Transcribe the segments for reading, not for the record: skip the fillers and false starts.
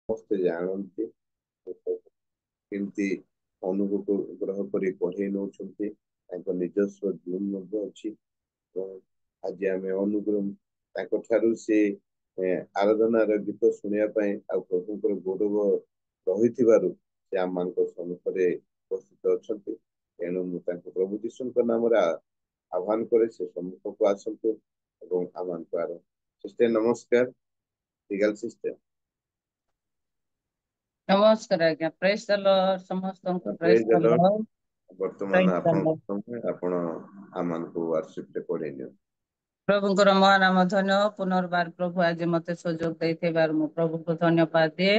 ସମସ୍ତେ ଜାଣନ୍ତି କେମିତି ଅନୁଗ୍ରହ କରି ପଢେଇ ନଉଛନ୍ତି। ତାଙ୍କ ନିଜସ୍ୱ ଜୁନ୍ ମଧ୍ୟ ଅଛି। ଏବଂ ଆଜି ଆମେ ଅନୁଗ୍ରହ ତାଙ୍କ ଠାରୁ ସେ ଆରାଧନାର ଗୀତ ଶୁଣିବା ପାଇଁ ଆଉ ପ୍ରଭୁଙ୍କର ଗୌରବ ରହିଥିବାରୁ ସେ ଆମମାନଙ୍କ ସମ୍ମୁଖରେ ଉପସ୍ଥିତ ଅଛନ୍ତି। ତେଣୁ ମୁଁ ତାଙ୍କୁ ପ୍ରଭୁ ଯୀଶୁଙ୍କ ନାମରେ ଆହ୍ୱାନ କରେ ସେ ସମ୍ମୁଖକୁ ଆସନ୍ତୁ ଏବଂ ଆମମାନଙ୍କୁ ସିଷ୍ଟର ନମସ୍କାର। ସିଷ୍ଟର ନମସ୍କାର ଆଜ୍ଞା। ପ୍ରେଜ୍ ଦ ଲର୍ଡ ସମସ୍ତଙ୍କୁ। ପ୍ରେଜ୍ ପ୍ରେଜ୍ ଦ ଦ ଲର୍ଡ। ଲର୍ଡ। ବର୍ତ୍ତମାନ ପ୍ରେଜ୍ ଦ ଲର୍ଡ। ଆପଣଙ୍କ ସମୟ, ଆପଣ ଆମମାନଙ୍କୁ ୱାର୍ସିପରେ ପଢେଇ ନିଅନ୍ତୁ। ପ୍ରଭୁଙ୍କର ମହାନାମ ଧନ୍ୟ। ପୁନର୍ବାର ପ୍ରଭୁ ଆଜି ମତେ ସୁଯୋଗ ଦେଇଥିବାରୁ ମୁଁ ପ୍ରଭୁଙ୍କୁ ଧନ୍ୟବାଦ ଦିଏ।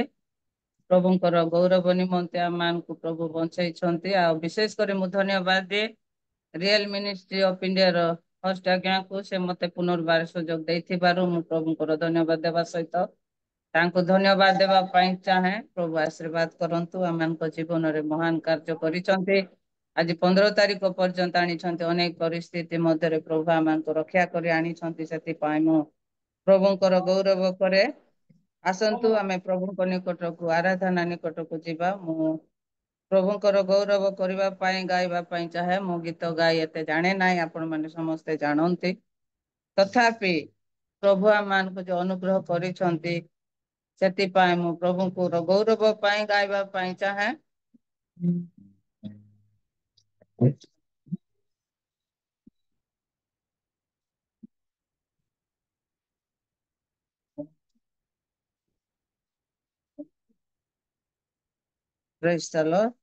ପ୍ରଭୁଙ୍କର ଗୌରବ ନିମନ୍ତେ ଆମମାନଙ୍କୁ ପ୍ରଭୁ ବଞ୍ଚେଇଛନ୍ତି। ଆଉ ବିଶେଷ କରି ମୁଁ ଧନ୍ୟବାଦ ଦିଏ ରିଏଲ ମିନିଷ୍ଟ୍ରି ଅଫ ଇଣ୍ଡିଆର ଫର୍ଷ୍ଟ ଆଜ୍ଞାକୁ, ସେ ମତେ ପୁନର୍ବାର ସୁଯୋଗ ଦେଇଥିବାରୁ ମୁଁ ପ୍ରଭୁଙ୍କର ଧନ୍ୟବାଦ ଦେବା ସହିତ ତାଙ୍କୁ ଧନ୍ୟବାଦ ଦେବା ପାଇଁ ଚାହେଁ। ପ୍ରଭୁ ଆଶୀର୍ବାଦ କରନ୍ତୁ। ଆମମାନଙ୍କ ଜୀବନରେ ମହାନ କାର୍ଯ୍ୟ କରିଛନ୍ତି। ଆଜି 15 ତାରିଖ ପର୍ଯ୍ୟନ୍ତ ଆଣିଛନ୍ତି। ଅନେକ ପରିସ୍ଥିତି ମଧ୍ୟରେ ପ୍ରଭୁ ଆମମାନଙ୍କୁ ରକ୍ଷା କରି ଆଣିଛନ୍ତି। ସେଥିପାଇଁ ମୁଁ ପ୍ରଭୁଙ୍କର ଗୌରବ କରେ। ଆସନ୍ତୁ ଆମେ ପ୍ରଭୁଙ୍କ ନିକଟକୁ, ଆରାଧନା ନିକଟକୁ ଯିବା। ମୁଁ ପ୍ରଭୁଙ୍କର ଗୌରବ କରିବା ପାଇଁ, ଗାଇବା ପାଇଁ ଚାହେଁ। ମୁଁ ଗୀତ ଗାଇ ଏତେ ଜାଣେ ନାହିଁ, ଆପଣମାନେ ସମସ୍ତେ ଜାଣନ୍ତି। ତଥାପି ପ୍ରଭୁ ଆମମାନଙ୍କୁ ଯୋଉ ଅନୁଗ୍ରହ କରିଛନ୍ତି, ସେଥିପାଇଁ ମୁଁ ପ୍ରଭୁଙ୍କୁ ଗୌରବ ପାଇଁ ଗାଇବା ପାଇଁ ଚାହେଁ। ପ୍ରେଜ୍ ଦ ଲର୍ଡ।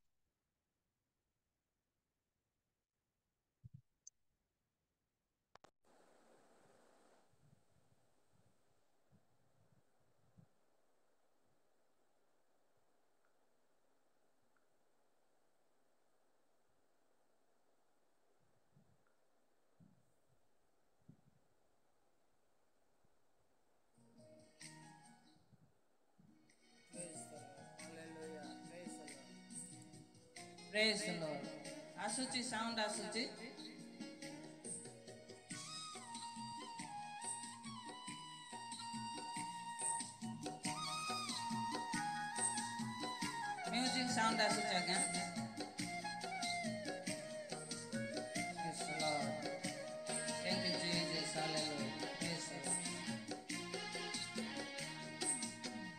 ପ୍ରେଜ୍ ଦ ଲର୍ଡ। ଆସୁଛି, ସାଉଣ୍ଡ ଆସୁଛି। ମ୍ୟୁଜିକ୍ ସାଉଣ୍ଡ ଆସୁଛି ଆଜ୍ଞା। Praise the Lord. Thank you, Jesus. Hallelujah. Praise the Lord.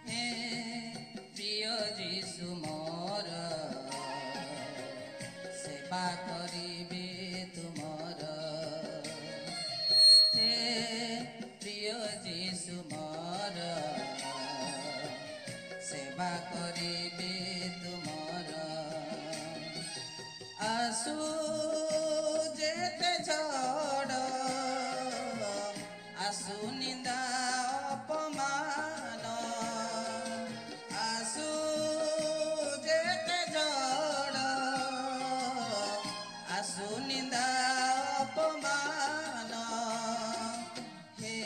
हे प्रिय जीशु मोर, सेवा करिबे तुमर। हे प्रिय जीशु मोर, सेवा करिबे तुमर। आसु जेते झड़, आसु निंदा अपमान, आसु जेते झड़, आसु निंदा अपमान। हे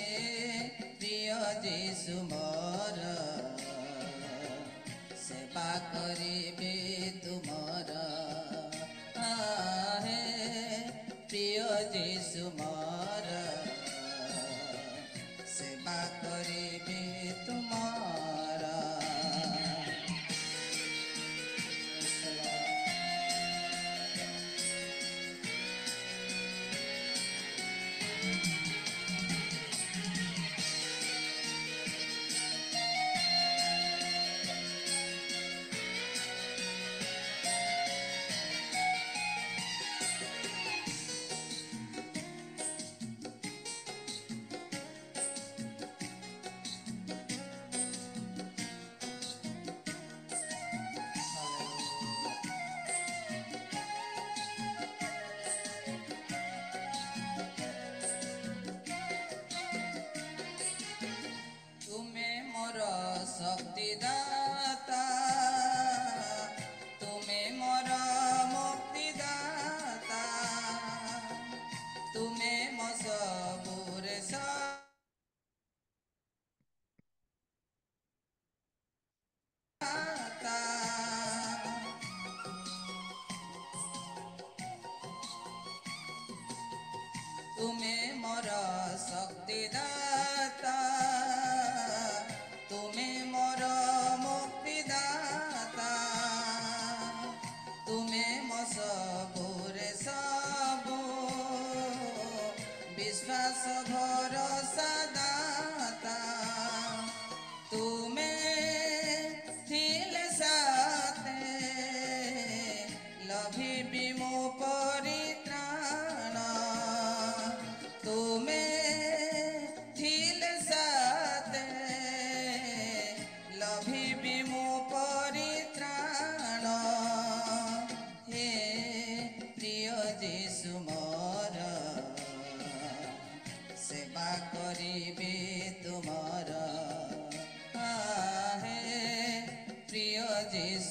प्रिय जीशु मोर, सेवा करिबे तुमर। हे प्रिय जीशु मोर, सेवा करिबे तुमर। तुमे मोर शक्तिदाता, तुमे मोर मुक्तिदाता, तुमे मो सबुरे सहाता। तुमे मोर शक्तिदाता, तुमे मोर मुक्तिदाता,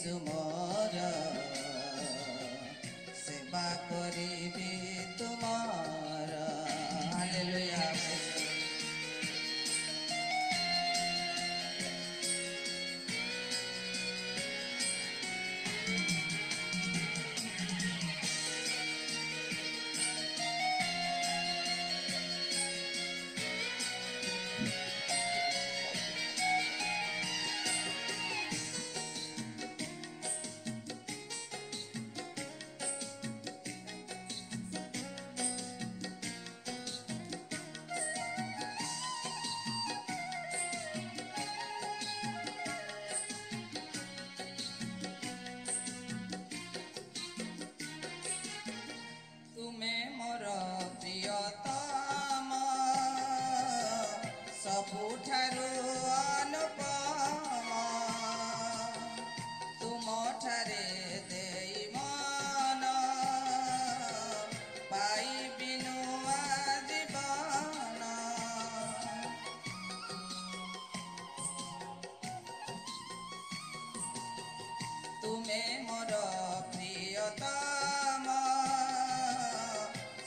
ଯୀଶୁ ମୋର ସେବା କରିବି ତୁମର। ହାଲେଲୁୟା। ତୁମେ ମୋର ପ୍ରିୟତମ ସବୁଠାରୁ ଅନୁପମ, ତୁମଠାରେ ଦେଇ ମନ ପାଇବି ନୂଆ ଜୀବନ। ତୁମେ ମୋର ପ୍ରିୟତମ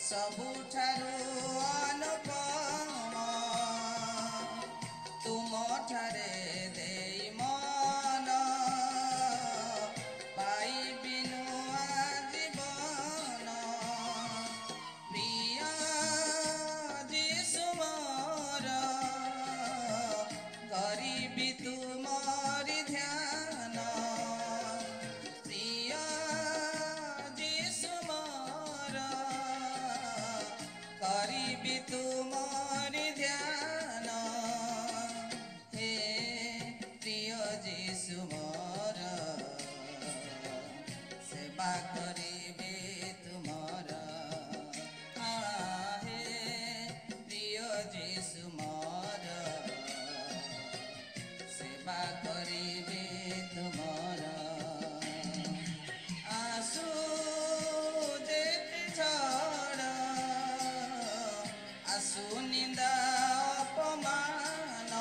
ସବୁଠାରୁ ଅନୁପମ, ତୁମଠାରେ ଦେଇ ମନ ପାଇବି ନୂଆ ଜୀବନ। ପ୍ରିୟ ଯୀଶୁ ମୋର କରିବି ତୁମରି ଧ୍ୟାନ। ପ୍ରିୟ ଯୀଶୁ ମୋର କରିବି ତୁମରି ଧ୍ୟାନ। ହେ ପ୍ରିୟ ଯୀଶୁ ମୋର ସେବା କରିବି ତୁମର। ହେ ପ୍ରିୟ ଯୀଶୁ ମୋର ସେବା କରିବି ତୁମର। ଆସୁ ଯେତେ ଝଡ଼ ଆସୁ ନିନ୍ଦା ଅପମାନ,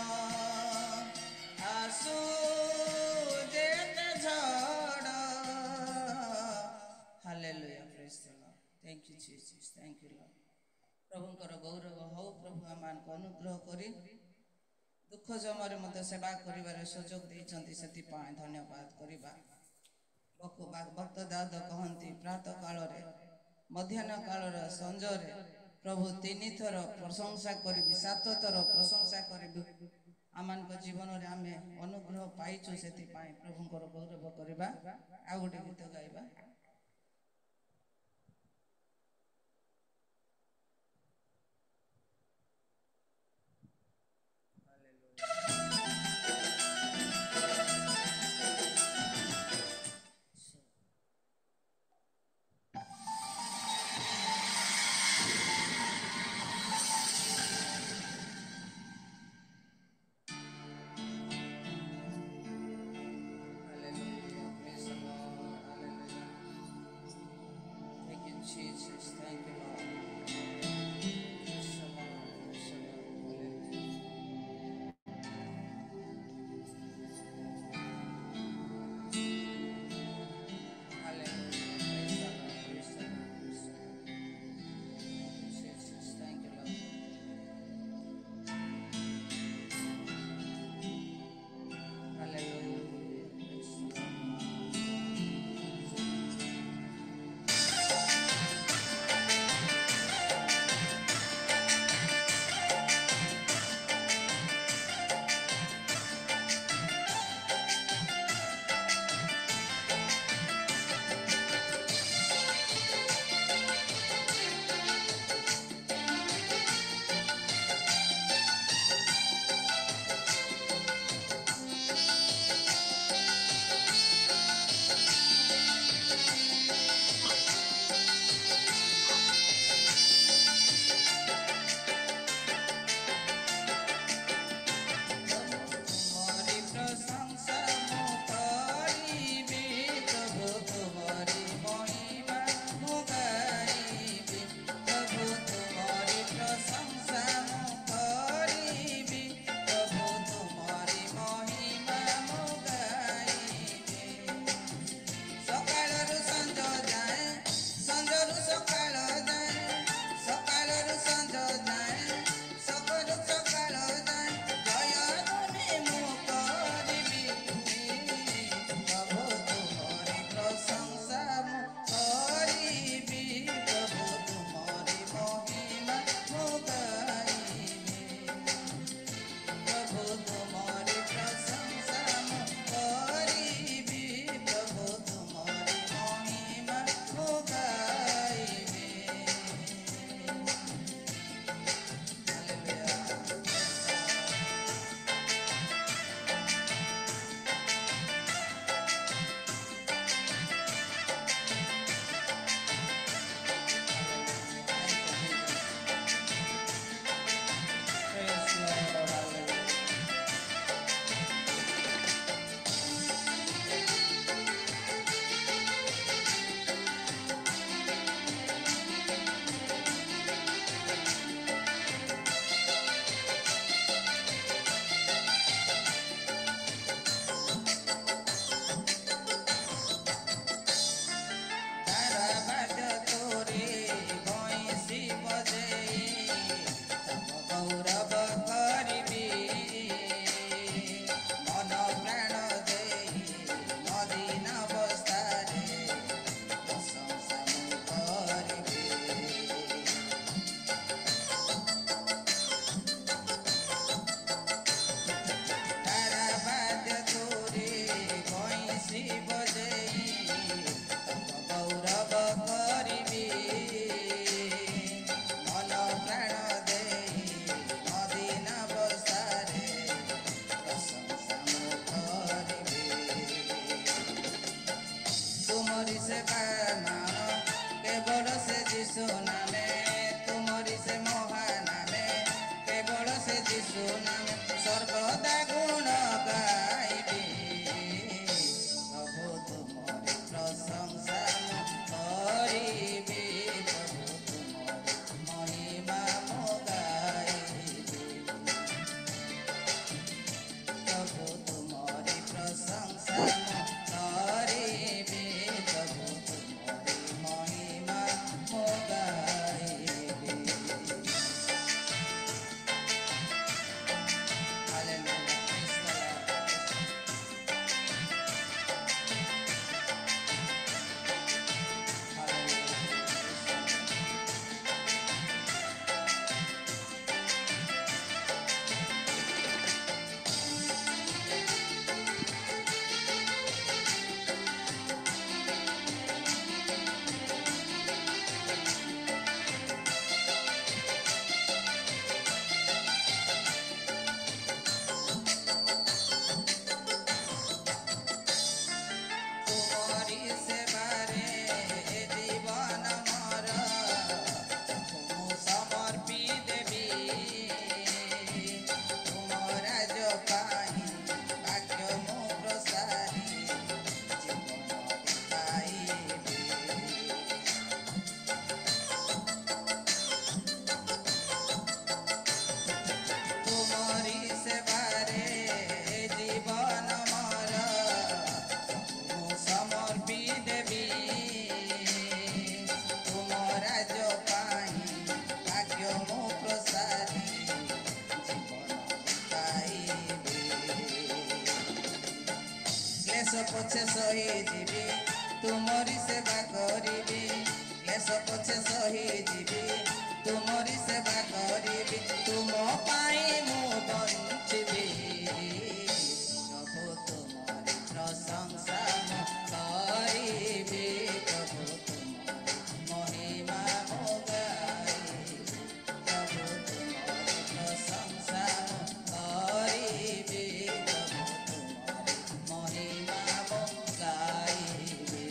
ଆସୁ ଯେତେ ଝଡ଼। Hallelujah, praise the Lord. Thank you Jesus, thank you Lord. ପ୍ରଭୁଙ୍କର ଗୌରବ ହଉ। ପ୍ରଭୁ ଆମମାନଙ୍କୁ ଅନୁଗ୍ରହ କରି ଦୁଃଖ ସମୟରେ ମଧ୍ୟ ସେବା କରିବାର ସୁଯୋଗ ଦେଇଛନ୍ତି, ସେଥିପାଇଁ ଧନ୍ୟବାଦ କରିବା। ଭକ୍ତ ଦାଉଦ କହନ୍ତି, ପ୍ରାତଃ କାଳରେ, ମଧ୍ୟାହ୍ନ କାଳର, ସଞ୍ଜରେ ପ୍ରଭୁ 3 ଥର ପ୍ରଶଂସା କରିବି, 7 ଥର ପ୍ରଶଂସା କରିବି। ଆମମାନଙ୍କ ଜୀବନରେ ଆମେ ଅନୁଗ୍ରହ ପାଇଛୁ, ସେଥିପାଇଁ ପ୍ରଭୁଙ୍କର ଗୌରବ କରିବା। ଆଉ ଗୋଟେ ଗୀତ ଗାଇବା। Hallelujah, praise the Lord, hallelujah. କରିବି ପ୍ରଭୁ ତୁମରି ମହିମା ମୁଁ ଗାଇବି। ତୁମରି ସେବାରେ ଜୀବନ ମୋର ମୁଁ ସମର୍ପି ଦେବି। ତୁମ ରାଜ ପାଇଁ ଭାଗ୍ୟ ମୁଁ ପ୍ରସାରି ଜୀବନ ବିତାଇବି। ତୁମରି ସେବାରେ ଜୀବନ ମୋର ମୁଁ ସମର୍ପି ଦେବି। ତୁମ ରାଜ ପାଇଁ ଭାଗ୍ୟ ମୁଁ ପ୍ରସାରି ଜୀବନ ବିତାଇବି। କ୍ଲେଶ ପଛେ ସହିଯିବି ତୁମରି ସେବା କରିବି। କ୍ଲେଶ ପଛେ ସହିଯିବି ତୁମରି ସେବା କରିବି। ତୁମ ପାଇଁ ମୁଁ ବଞ୍ଚିବି ପ୍ରଭୁ ତୁମରି ପ୍ରଶଂସା ମୁଁ କରିବି। ପ୍ରଭୁ ତୁମରି ମହିମା ମୁଁ ଗାଇବି। ପ୍ରଭୁ ତୁମରି ପ୍ରଶଂସା ମୁଁ କରିବି। ପ୍ରଭୁ ତୁମରି ମହିମା ମୁଁ ଗାଇବି।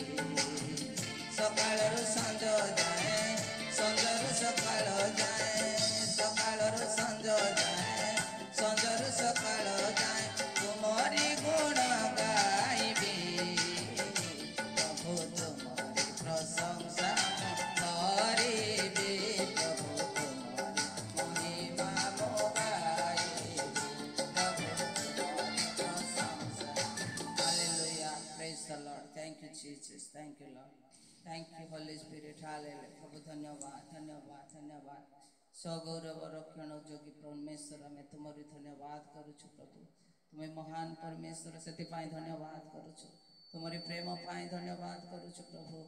ସକାଳରୁ ସଞ୍ଜ ଯାଏ ସଞ୍ଜରୁ ସକାଳ ଯାଏ ସକାଳରୁ ସଞ୍ଜ ଯାଏ ସଞ୍ଜରୁ ସକାଳ ଯାଏ ତୁମରି ଗୁଣ ଗାଇବି। ପ୍ରଭୁ ତୁମରି ପ୍ରଶଂସା କରିବି। ପ୍ରଭୁ ତୁମରି ମହିମା ମୁଁ ଗାଇବି। ପ୍ରଭୁ ତୁମରି ପ୍ରଶଂସା। Hallelujah. Praise the Lord. Thank you, Jesus. Thank you, Lord. Thank you, Holy Spirit. Hallelujah. प्रभु धन्यवाद धन्यवाद धन्यवाद। सगौरव रक्षण जोगी परमेश्वर आम तुमरी धन्यवाद करुछु प्रभु। तुम्हें महान परमेश्वर से धन्यवाद करुछु। तुमरी प्रेम पाई धन्यवाद करुछु प्रभु।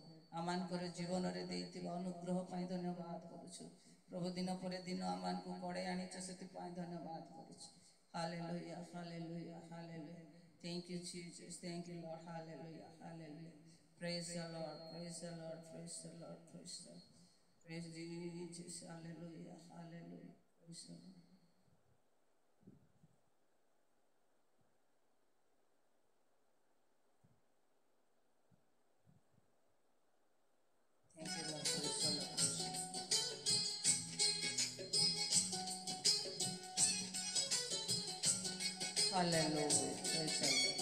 आमानकर जीवन रे देइतिबा अनुग्रह पाई धन्यवाद करुछु प्रभु। दिन पर दिन आमान को कड़े आनिछ से धन्यवाद करुछु। Hallelujah hallelujah hallelujah. Thank you, Jesus. Thank you, Lord. Hallelujah hallelujah. Praise the Lord, praise the Lord, praise the Lord, praise the Lord. Praise Jesus, hallelujah, hallelujah, praise the Lord. Thank you, Lord, praise the Lord, praise the Lord. Hallelujah, praise the Lord.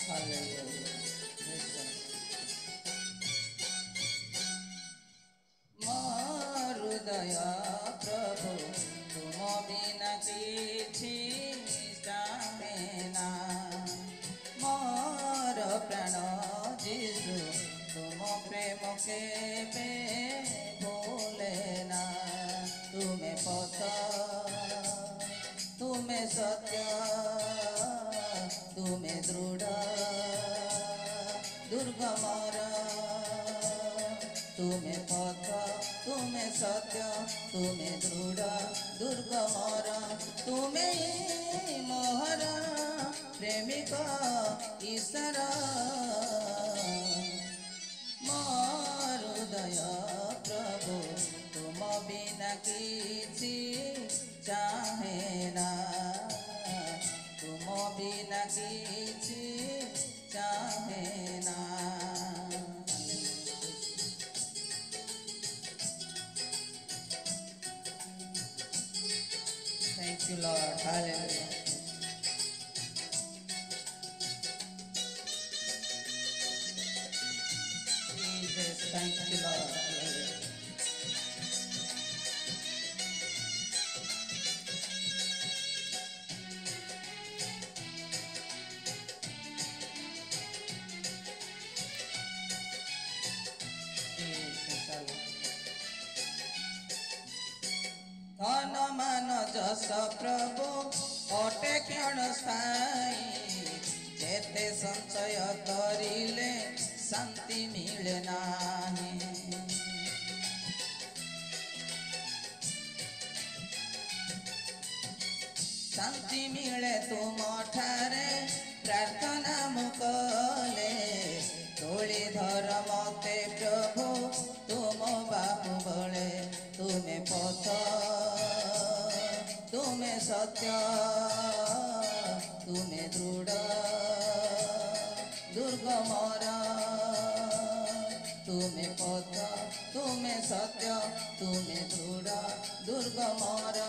Hallelujah. Praise the Lord. हृदय प्रभु तुम बिना किछि चाहेना। मोर प्राण जीशु तुम प्रेम केबे भूलेना। तुम्हें पथ तुम्हें सत्य तुम्हें दृढ़ दुर्गमर। तुम्हें पथ तुम्हें सत्य तुम्हें दृढ़ दुर्गमर। तुम्हें मोहर प्रेमिक ईश्वर। मोर हृदय प्रभु तुम बिना किछि चाहेना। तुम बिना किछि चाहेना। Thank you, Lord. Hallelujah. Jesus, Thank you, Lord. Hallelujah. Jesus, hallelujah. धन मान जस प्रभु अटे क्षण स्थायी जेते संचय करिले शांति मिले नाही शांति मिले तुम ठारे प्रार्थना मुकले तोली धर मते प्रभु तुम बाहु बले तुम्हें पथ तुम्हें सत्य तुम्हें दृढ़ दुर्गमर तुम्हें पथ तुम्हें सत्य तुम्हें दृढ़ दुर्गमर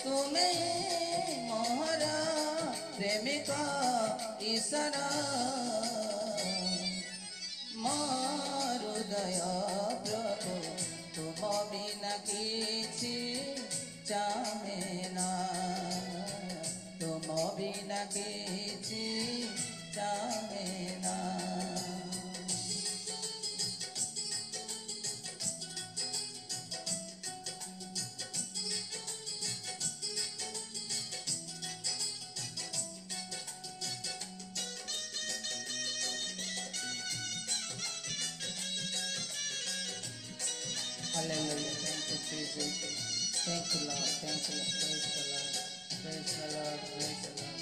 तुम्हें मोहर प्रेमिक ईश्वर हृदय प्रभु तुम बिना किछि चाहे ना तुम बिना किछि चाहे ना Hallelujah. Thank you, Jesus. Thank you, Lord. Thank you, Lord. Praise the Lord. Praise the Lord. Praise the Lord.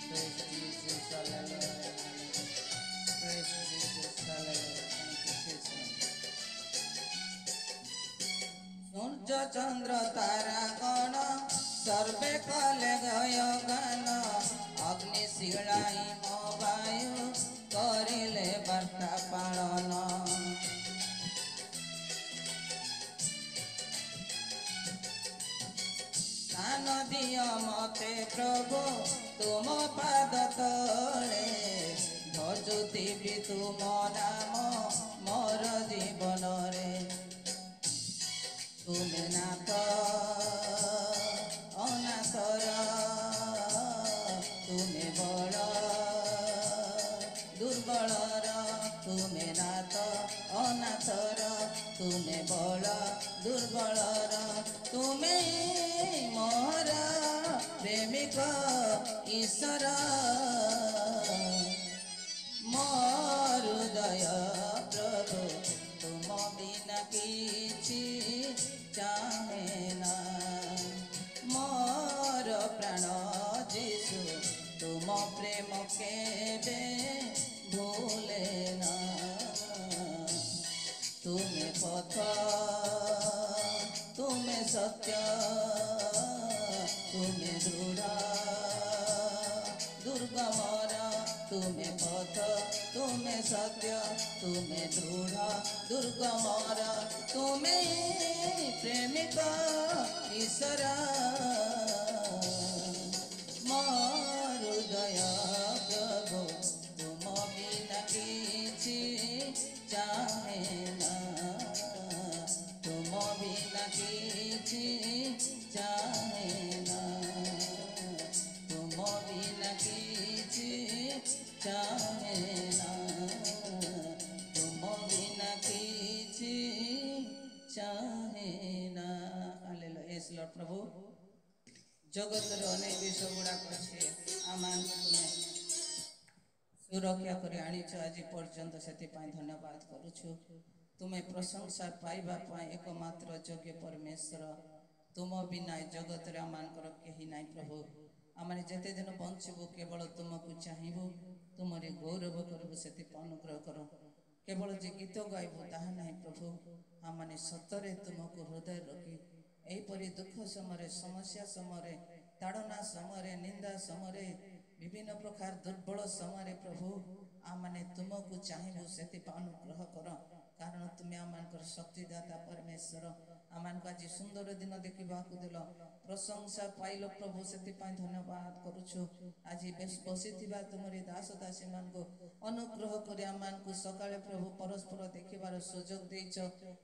Praise Jesus. Hallelujah. Praise Jesus. Hallelujah. Thank you, Jesus. Surya Chandra तारा गण सर्वे कले गय गान अग्नि शिलाई वायु करिले वार्ता पालन कान दिय मते प्रभु तुम पाद तले भजुथिबि तुम नाम मोर जीवन रे तुमे नाथ अनाथर तुमे बड़ दुर्बलर तुमे नाथ अनाथर तुमे बड़ दुर्बलर तुमे मोर प्रेमिक ईश्वर मोर हृदय प्रभु तुम बिना किछि चाहे ना मोर प्राण जीशु तुम प्रेम केबे भूले ना तुम्हें पथ तुम्हें सत्य तुम्हें दृढ़ दुर्गमर तुम्हें पथ तुम्हें सत्य तुम्हें दृढ़ दुर्गमर तुम्हें प्रेमिक ईश्वर मोर हृदय प्रभु तुम बिना किछि चाहे ना तुम बिना किछि चाहे ना तुम बिना किछि चाहे ना तुम बिना किछि चाहे ना हालेलुया यस लॉर्ड प्रभु जगत रे अनेक विषय गुड़ाक अच्छे आमान तुम्हें सुरक्षा कर आनीच आज पर्यंत से धन्यवाद करुछु तुम्हें प्रशंसा पाइबा एकमात्र योग्य परमेश्वर तुम बिना जगत रे आमानकर केही नाई प्रभु आमे जेते दिन बंचबू केवल तुमको चाहबू तुमरे गौरव करबू से अनुग्रह कर केवल जे गीत गाइबू ताहा नाई प्रभु आमे सतरे तुमको हृदय रखी एपरी दुख समय समस्या समय ताड़ना समय निंदा समय विभिन्न प्रकार दुर्बल समय प्रभु आमे तुमको चाहबू से अनुग्रह कर कारण तुम तुम्हें आम शक्तिदाता परमेश्वर आम आज सुंदर दिन देखा दिल प्रशंसा पाइल प्रभु से धन्यवाद करुछु आज बसी तुमरी दास दासी मान अनुग्रह कर आम सकाळे प्रभु परस्पर देखार सुजोग देच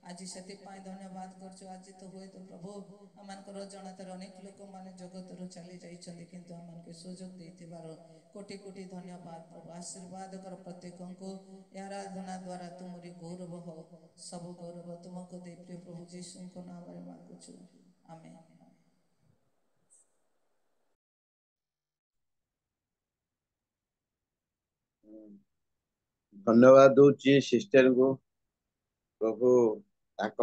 आज से धन्यवाद कर आज तो हुए तो प्रभु आम जनातर अनेक लोक मैंने जगत रू चली जाइए किंतु आम सुजोग देथिबार कोटि कोटि धन्यवाद प्रभु आशीर्वाद कर प्रत्येक को आराधना द्वारा तुमरी गौरव हो सब गौरव तुमको दे प्रिय प्रभु जीशु को नाम रे मांगुछु आमेन। धन्यवाद दूची सिस्टर को प्रभु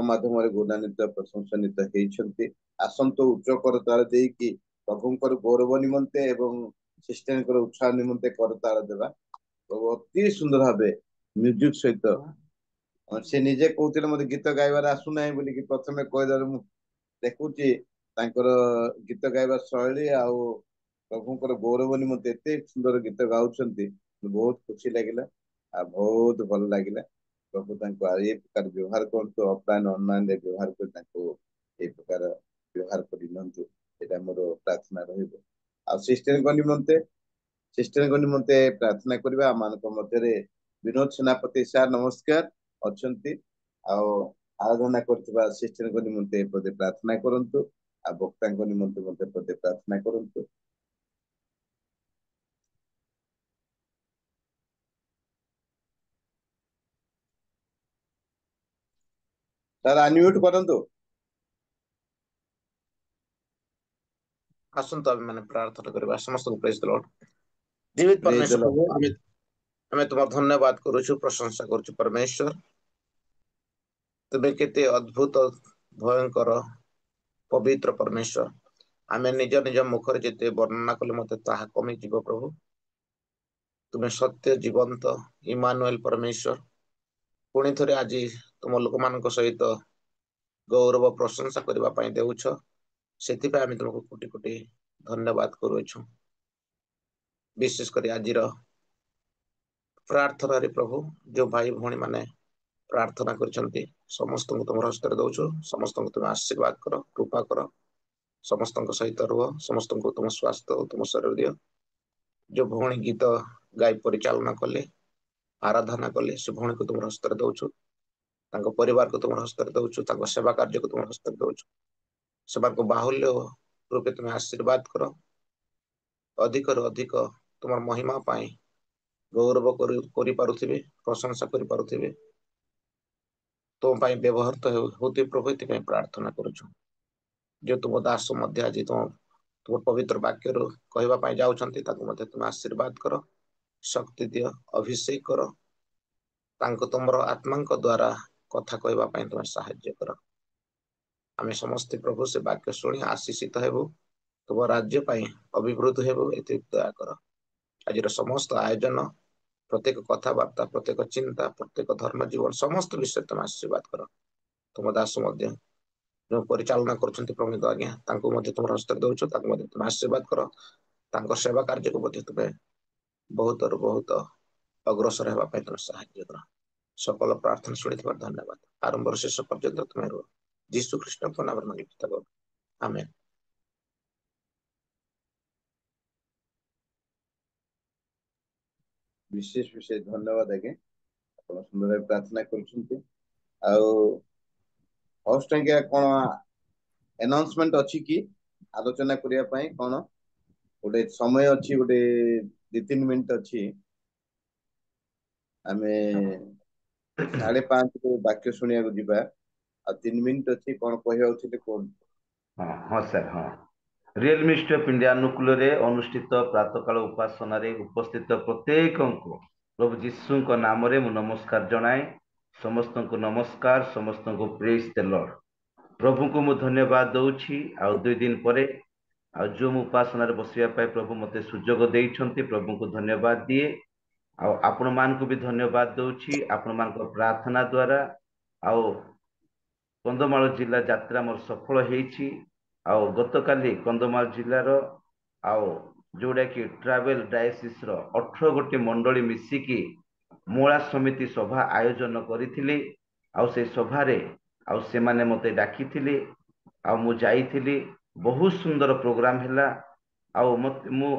माध्यम गुणान्वित प्रशंसान्वित होती आसंत उच्च करताल देकी प्रभुंकर गौरव निमंते एवं सिस्टर उत्साह निमंते करताल देवा प्रभु अति सुंदर भाव म्यूजिक सहित से निजे कहते मत गीत गायबार आसुना बोलिकी प्रथम कहदेव देखुची गीत गायबा शैली आउ प्रभुंकर गौरव निमंते एते सुंदर गीत गाउछंती बहुत खुशी लगिला आ बहुत भल लगिला प्रभु ये प्रकार व्यवहार करते ऑफलाइन ऑनलाइन व्यवहार कर प्रकार व्यवहार कर मोर प्रार्थना रहिबो आ सिस्टर निमंते प्रार्थना करबा मानक मध्य विनोद सेनापति सार नमस्कार अच्छंती आ आराधना करथिबा सिस्टर निमंते पदे प्रार्थना करंतु आ वक्ता निमंते पदे प्रार्थना करंतु। सर अनम्यूट करंतु आसंत अभी मैंने प्रार्थना करबा समस्त प्रेज द लॉर्ड जीवित प्रेज द परमेश्वर प्रभु लॉर्ड हमें तुम धन्यवाद करूछु प्रशंसा करूछु परमेश्वर तुम्हें केते अद्भुत भयंकर पवित्र परमेश्वर आमे निज निज मुखर जेते वर्णना कले मते ताहा कमी जीव प्रभु तुम्हें सत्य जीवंत इमानुएल परमेश्वर पुणी थरे आज तुम लोक मान सहित गौरव प्रशंसा करबा पई देउछ सेति पे आमे तुमको कोटि कोटि धन्यवाद करूछु विशेष कर आज प्रार्थना रे प्रभु जो भाई भौणी माने प्रार्थना करछंती समस्त को तुम हस्ते दउछु समस्त को तुम आशीर्वाद करो कृपा करो समस्त सहित रुह समस्त को तुम स्वास्थ्य तुम शरीर दियो जो भौणी गीत गाय परिचालना कले आराधना कले से भौणी को तुम हस्ते दउछु तांको परिवार को तुम हस्ते दउछु तांको सेवा कार्य को तुम हस्ते दउछु सेवा को बाहुल्य रूपे तुम आशीर्वाद करो अधिक रु अधिक तुम महिमा पाई गौरव करि पारुथिबे प्रशंसा करि पारुथिबे तुम पाई व्यवहार होते प्रभु ये प्रार्थना करुछु जो तुम दास मध्य आज तुम पवित्र वाक्य कहवाई जाऊँगी तुम आशीर्वाद कर शक्ति दियो अभिषेक कर तुम आत्मा द्वारा कथा कहवाई तुम साहाय्य कर आम समस्ते प्रभु से वाक्य शुणी आशीषित हेबु तुम राज्य अभिवृद्धि हेबु ये दया कर आज समस्त आयोजन प्रत्येक कथबार्ता प्रत्येक चिंता प्रत्येक धर्म जीवन समस्त विषय तुम आशीर्वाद कर तुम दास मध्य जो परिचालना कर प्रमित आज्ञा तुम हस्त दौच तुम आशीर्वाद कर सेवा कार्य को तुम्हें बहुत बहुत अग्रसर होगापी तुम साहाय्य कर सकल प्रार्थना शुणी धन्यवाद आरंभ शेष पर्यंत तुम्हें रुह जीशु ख्रीष्ट को नाम मांगी आमेन। विशेष विशेष धन्यवाद आगे आप सुंदर प्रार्थना कर होस्ट आज्ञा कौन अनाउंसमेंट अच्छी कि आलोचना करने कौन गोटे समय अच्छी गोटे 2-3 मिनट अच्छी आम 5:30 वाक्य शुणा जा 3 मिनट अच्छी कौन कहते कौन हाँ सर हाँ रियल मिनिस्ट्री ऑफ इंडिया अनुकूल अनुष्ठित प्रातःकाल उपासना उपस्थित प्रत्येक प्रभु जीशु नाम रे मु नमस्कार जनाए समस्त को नमस्कार समस्त को प्रेज द लॉर्ड प्रभु को मु धन्यवाद दउछि आ 2 दिन परे आ जो मु उपासना रे बसिया पाए प्रभु मते सुजोग देइछन्ति प्रभु को धन्यवाद दिए आ आपण मान को भी धन्यवाद दउछि आपण मान को प्रार्थना द्वारा आ कंधमाल जिला यात्रा मोर सफल हेछि आ गतकाली कंधमाल जिलार आ जोड़ा कि ट्रावेल डायसिस रो 18 गोटी मंडली मिसिकी मूला समिति सभा आयोजन करिथिले आउ से सभारे आउ से माने मते डाकिथिले आउ मु जाइथिली बहुत सुंदर प्रोग्राम हैला आउ मु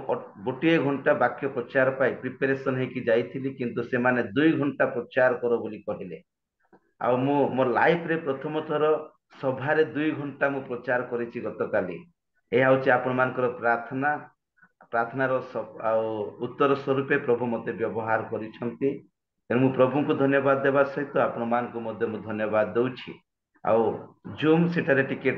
गोटे घंटा वाक्य प्रचार पाई प्रिपरेशन है कि जाइथिली किंतु से माने 2 घंटा प्रचार करो बोली कहिले आउ मु मोर लाइफ रे प्रथम थर सभारे 2 घंटा मु प्रचार करिछि गतकाली ए होछि आपन मानकर प्रार्थना प्रार्थनार उत्तर स्वरूप प्रभु मते व्यवहार करिसंती तेणु मु प्रभु को धन्यवाद देवा सहित आपण मान को मध्य मु धन्यवाद दउछि आउ जूम सेठारे टिके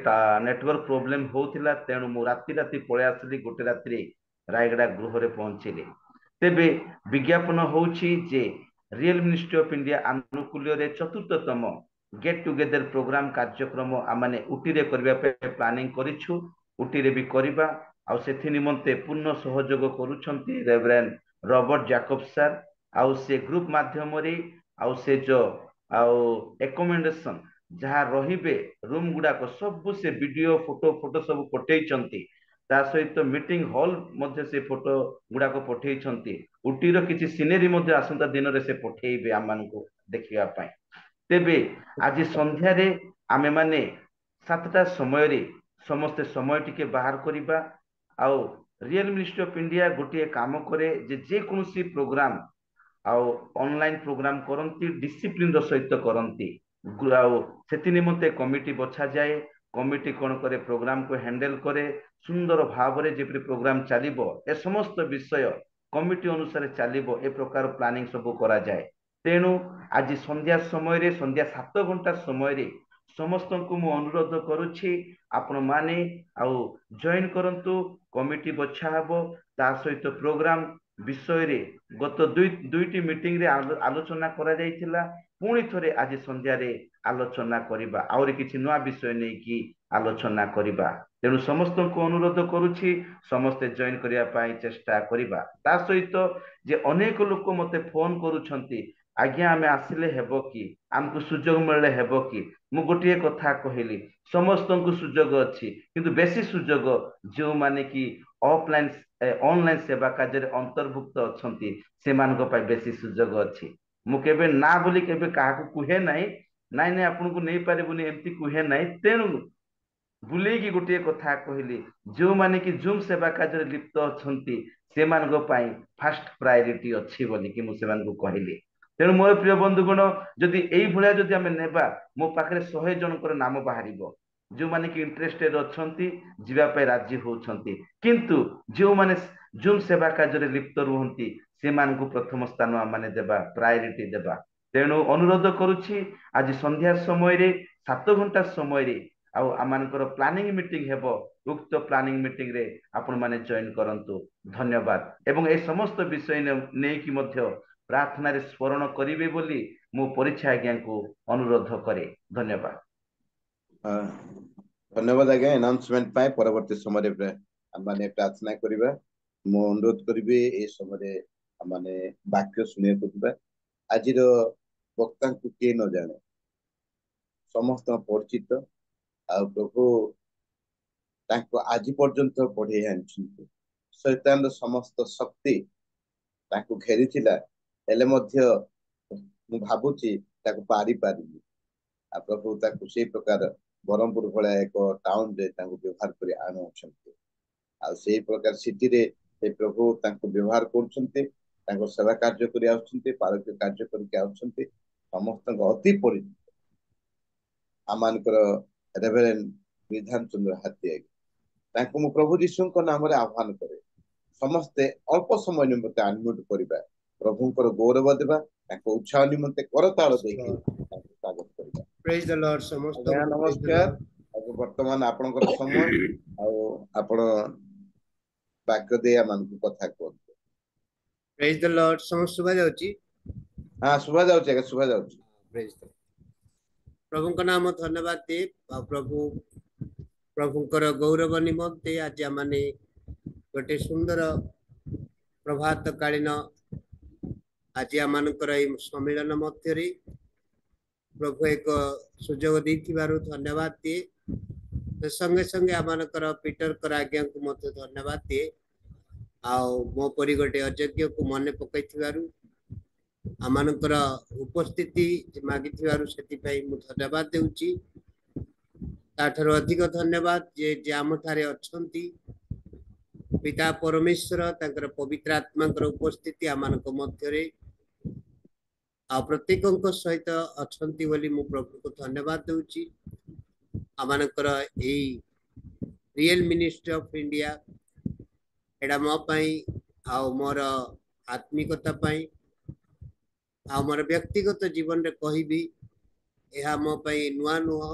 नेटवर्क प्रोब्लेम होउथिला तेणु मु राति राति पळे आसली गोटे रात्रि रायगड़ा गृह रे पहुंचीली तेबे विज्ञापन होउछि जे रियल मिनिस्ट्री ऑफ इंडिया अनुकूल्य रे चतुर्थतम गेट टुगेदर प्रोग्राम कार्यक्रम आमाने उटी रे करबा पे प्लानिंग करिछु उटी रे भी करबा आउ सेथि निमंते पूर्ण सहयोग करूछंती रेवरेंड रॉबर्ट जैकब सर आउ से ग्रुप माध्यम रे आउ से जो आउ एकोमेंडेशन जहाँ रहिबे रूम गुडा को सब से वीडियो फोटो सब पठेइचंती ता सहित मीटिंग हॉल मध्ये से फोटो गुडा को पठेइचंती उटीर किछि सिनेरी मध्ये आसंता दिन रे से पठेइबे आमान को देखिबा पई तेबे आज संध्या रे आमे माने 7टा समय रे समस्त समय टिके बाहर करिबा आउ रियल मिनिस्ट्री ऑफ इंडिया गोटे काम करे जे कोनोसी प्रोग्राम आउ ऑनलाइन प्रोग्राम करंती डिसिप्लिन रो सहित करंती आउ सेति निमंते कमिटी बछा जाए कमिटी कोन करे प्रोग्राम को हैंडल करे सुंदर भाव रे जे प्रोग्राम चलिबो ए समस्त विषय कमिटी अनुसार चलिबो ए प्रकार प्लानिंग सब करा जाए तेणु आज संध्या समय रे संध्या 7 घंटा समय रे समस्त को मु अनुरोध करूछि आपण माने आउ जॉइन करंतु कमिटी बछा हबो ता सहित प्रोग्राम विषय रे गत दुईटी मीटिंग रे आलोचना करा जायतिला पुणी थरे आज संध्या रे आलोचना करिबा आउरी किछि नवा विषय नै कि आलोचना करिबा तेणु समस्त को अनुरोध करूछि समस्त जॉइन करिया पाई चेष्टा करिबा ता सहित जे अनेक लोक मते फोन करूछंती आज्ञा आमे आसिले हेबो कि हमको सुजोग मिलले हेबो कि मु गोटिए कथा कहिली समस्त को सुजोग अछि किंतु बेसी सुजोग जो माने कि ऑफलाइन ऑनलाइन सेवा कार्य अंतर्भुक्त अछंती से मानको पाई बेसी सुजोग अछि मु केबे ना बोली केबे काहा को कुहे नाही नाइ नाइ आपन को नै पारिबुनी एम्ति कुहे नाही तेणु बुले की गोटे कथा कहली जो माने कि जूम सेवा कार्य लिप्त अछंती से मानको पाई फर्स्ट प्रायोरिटी अछि बोली कि मु से मानको कहली तेणु मोर प्रिय बंधुगण जदि एई भलिया जदि हमें नेबा मो पाखरे 100 जनकर नाम बाहरिबो जो माने कि इंटरेस्टेड अछंती जीवा पे राजी होछंती किंतु जो माने जूम सेवा कार्य लिप्त रुहंती से मान को प्रथम स्थान माने देबा प्रायोरिटी देबा तेणु अनुरोध करूछि आज संध्या समय रे 7 घंटा समय रे आउ आमानकर प्लानिंग मीटिंग हेबो उक्त प्लानिंग मीटिंग रे आपण माने जॉइन करंतु धन्यवाद एवं ए समस्त विषय नै कि मध्य प्रार्थना रे स्मरण करिवे बोली मु परीक्षा आज्ञा को अनुरोध करे धन्यवाद धन्यवाद आज्ञा अनाउंसमेंट पाए परवर्ती समय रे माने प्रार्थना करिबा मु अनुरोध करिवे ए समय माने वाक्य सुने करिबा आजिर वक्ता को के न जाने समस्त परिचित आ प्रभु ताको आज पर्यंत बढ़े आनिछंती शैतान समस्त शक्ति ताको घेरिथिला एले मध्य मु भाबुची ताको पारी पारिबी आ प्रभु ताको से प्रकार बरमपुर भला एक टाउन रे ताको व्यवहार करी आनो छंती आ से प्रकार सिटी रे ए प्रभु ताको व्यवहार करछंती ताको सेवा कार्य करी आछंती पारक कार्य करी आछंती समस्त अति परिचित आमानकर रेवरेंड विधान चंद्र हाथी ताको मु प्रभु यीशु को नाम रे आह्वान करे समस्ते अल्प समय निमंते अनम्यूट करिबा प्रभुंकर गौरव देबा ताको उत्साह निमंते करताल देखि स्वागत करिबा प्रेज द लॉर्ड समस्त नमस्कार अब वर्तमान आपनकर समय आ आपण वाक्य देया मान को कथा को प्रेज द लॉर्ड समस्त सुबह जाउची हां सुबह जाउची सुबह जाउची प्रेज द प्रभु का नाम धन्यवाद दे प्रभु प्रभुंकर गौरव निमंते आज माने गोटे सुंदर प्रभात कालीन आज आमनकर सम्मेलन मध्य प्रभु एक सुजोग देथिबारु धन्यवाद दिए संगे संगे आमनकर पीटर कर आज्ञा को मध्य धन्यवाद दिए आओ मो परी गोटे अयोग्य को मन पकईथिबारु आमनकर उपस्थिति मागिथिबारु सेतिपई मु धन्यवाद देउची ताठारु अधिक धन्यवाद जे आमठारे अछंती पिता परमेश्वर तांकर पवित्र आत्मांकर उपस्थिति आमनक मध्यरे आ प्रत्येकଙ୍କ सहित अछंती बोली मु प्रभु को धन्यवाद देउची आमनकर एई रियल मिनिस्ट्री ऑफ इंडिया एडा मो पई आ मोर आत्मिकता पई आ मोर व्यक्तिगत जीवन रे कहिबी एहा मो पई नुआ नुह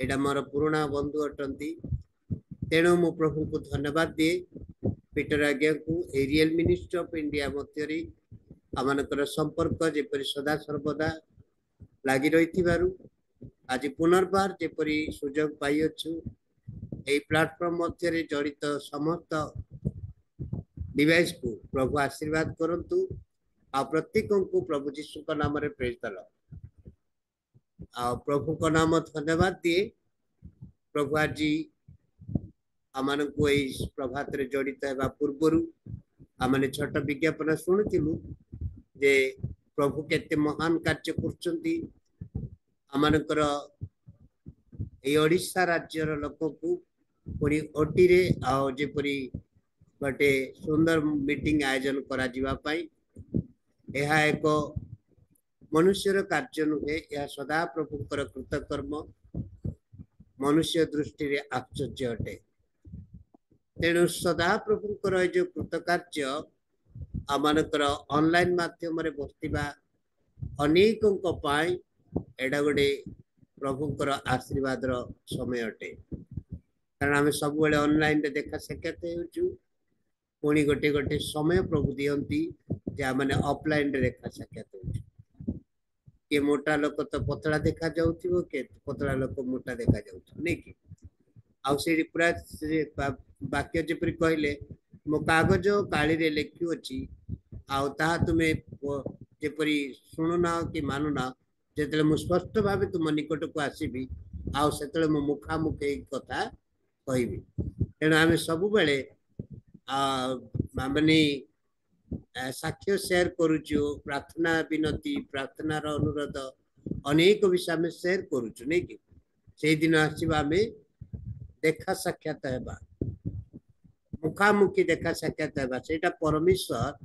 एडा मोर पुराना बंधु अटंती तेणु मु प्रभु को धन्यवाद दिए पीटर आज्ञा को a real ministry of India मध्यरी आमनकर संपर्क जेपरि सदा सर्वदा लागि रहिथिबारु आज पुनर्बार जेपरि सुजोग पाई अछु ए प्लेटफॉर्म मध्यरे जड़ित समस्त डिवाइस को प्रभु आशीर्वाद करंतु आ प्रत्येक को प्रभु यीशु का नाम रे प्रेज दल आ प्रभु का नाम धन्यवाद दिए प्रभु आज आमन को ए प्रभात रे जड़ित हेबा पूर्वरु आमने छोट विज्ञापन सुनिथिलु जे प्रभु केते महान कार्य करचंती आमनकर ए ओडिशा राज्यर लोक को पुरी ओटी रे आ जेपरि बटे सुंदर मीटिंग आयोजन करा जिबा पई एहा एक मनुष्यर कार्य नुहे यह सदा प्रभुकर कृतकर्म मनुष्य दृष्टि रे आश्चर्य अटे तेणु सदा प्रभुकर जो कृतकार्य आमनकर ऑनलाइन माध्यम रे बस्तिबा अनेकों पाई एडा गोटे प्रभुकर आशीर्वाद रो समय अटे कारण आम सब बेले ऑनलाइन रे देखा साक्षात होचु पुणी गोटे गोटे समय प्रभु दियंती जे माने ऑफलाइन रे देखा साक्षात होचु के मोटा लोक तो पतला देखा जाउथिबो के पतला लोक मोटा देखा जाउछ नै कि आउ से पूरा वाक्य जेपरि कहले मो कागज काली रे लिखि अछि आउ ताहा तुमे जेपरि सुनुना कि मानुना जेतले मु स्पष्ट भाबे तुम निकट को आसीबी आउ सेतले मो मुखा मुखे कथा कहबी तेणु आम सब बेले माने साक्ष्य शेयर करूचु प्रार्थना विनती प्रार्थनार अनुरोध अनेक विषय में शेयर करूचु नै कि से दिन आसीबा में देखा साक्षात हेबा मुखामुखी देखा साक्षात हेबा सेटा परमेश्वर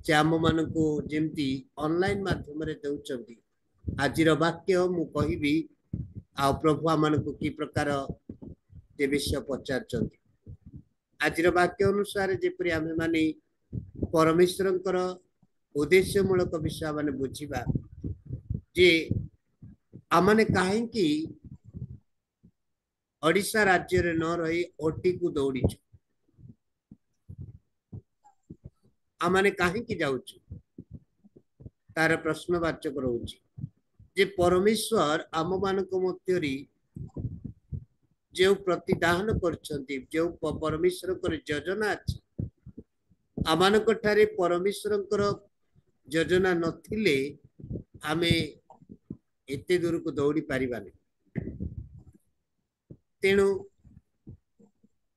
जे आम मान को जेमती ऑनलाइन माध्यम रे दउचंती आजिर वाक्य मु कहिबी आ प्रभु आमान को की प्रकार जे विषय पचारचंती आजिर वाक्य अनुसार जेपरि आमे माने परमेश्वरंकर उद्देश्य मूलक विषय माने बुझिबा जे आमने काहे कि ओडिशा राज्य रे न रही ओटी को दौड़ी आमने काहे कि जाउछु तार प्रश्नवाचक रहउछि जे परमेश्वर आम मानक मध्यरी जो प्रतिदान करछंती जो परमेश्वर कर योजना अछि आमानक ठारे परमेश्वर कर योजना नथिले आमे एते दूर को दौड़ी पारिबानी तेणु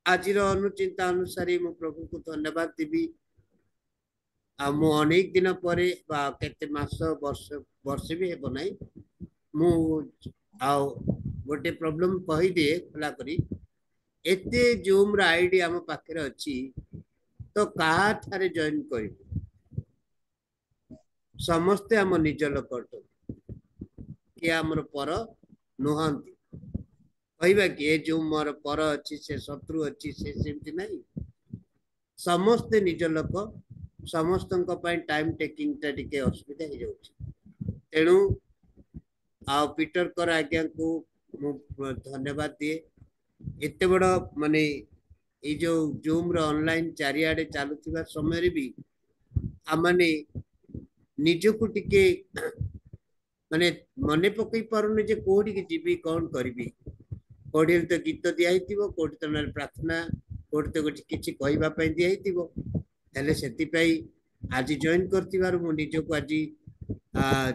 आजिर अनुचिंता अनुसार मु प्रभु को धन्यवाद देबी मु अनेक दिन परे बा केते मास वर्ष भी हेबो नै मु आउ गोटे प्रॉब्लम कहि दे खला करी एते जूम रा आईडी हम पाखरे अछि तो कहा ठारे जॉइन करी समस्ते हम निज लोक कि हमर पर नुहंती कहबा कि ए जो मोर पर अछि से शत्रु अछि से सेमति नै समस्ते निज लोक समस्तन को पाई टाइम टेकिंग ता टिके असुविधा हो जाउछि तेणु आ पीटर कर आज्ञा को धन्यवाद दिए एते बड़ माने ए जो जूम रो ऑनलाइन चारियाडे चालुथिबा समय रे भी आमाने निजको टिके माने मने पकई पारुने जे कोडी के जीवी कोन करबी कोडी तो गीत दिया हितिबो कोडी तो न प्रार्थना कोडी तो किछि कहबा पई दिया हितिबो हेले सेति पई आज जॉइन करतिबार मु निजको आज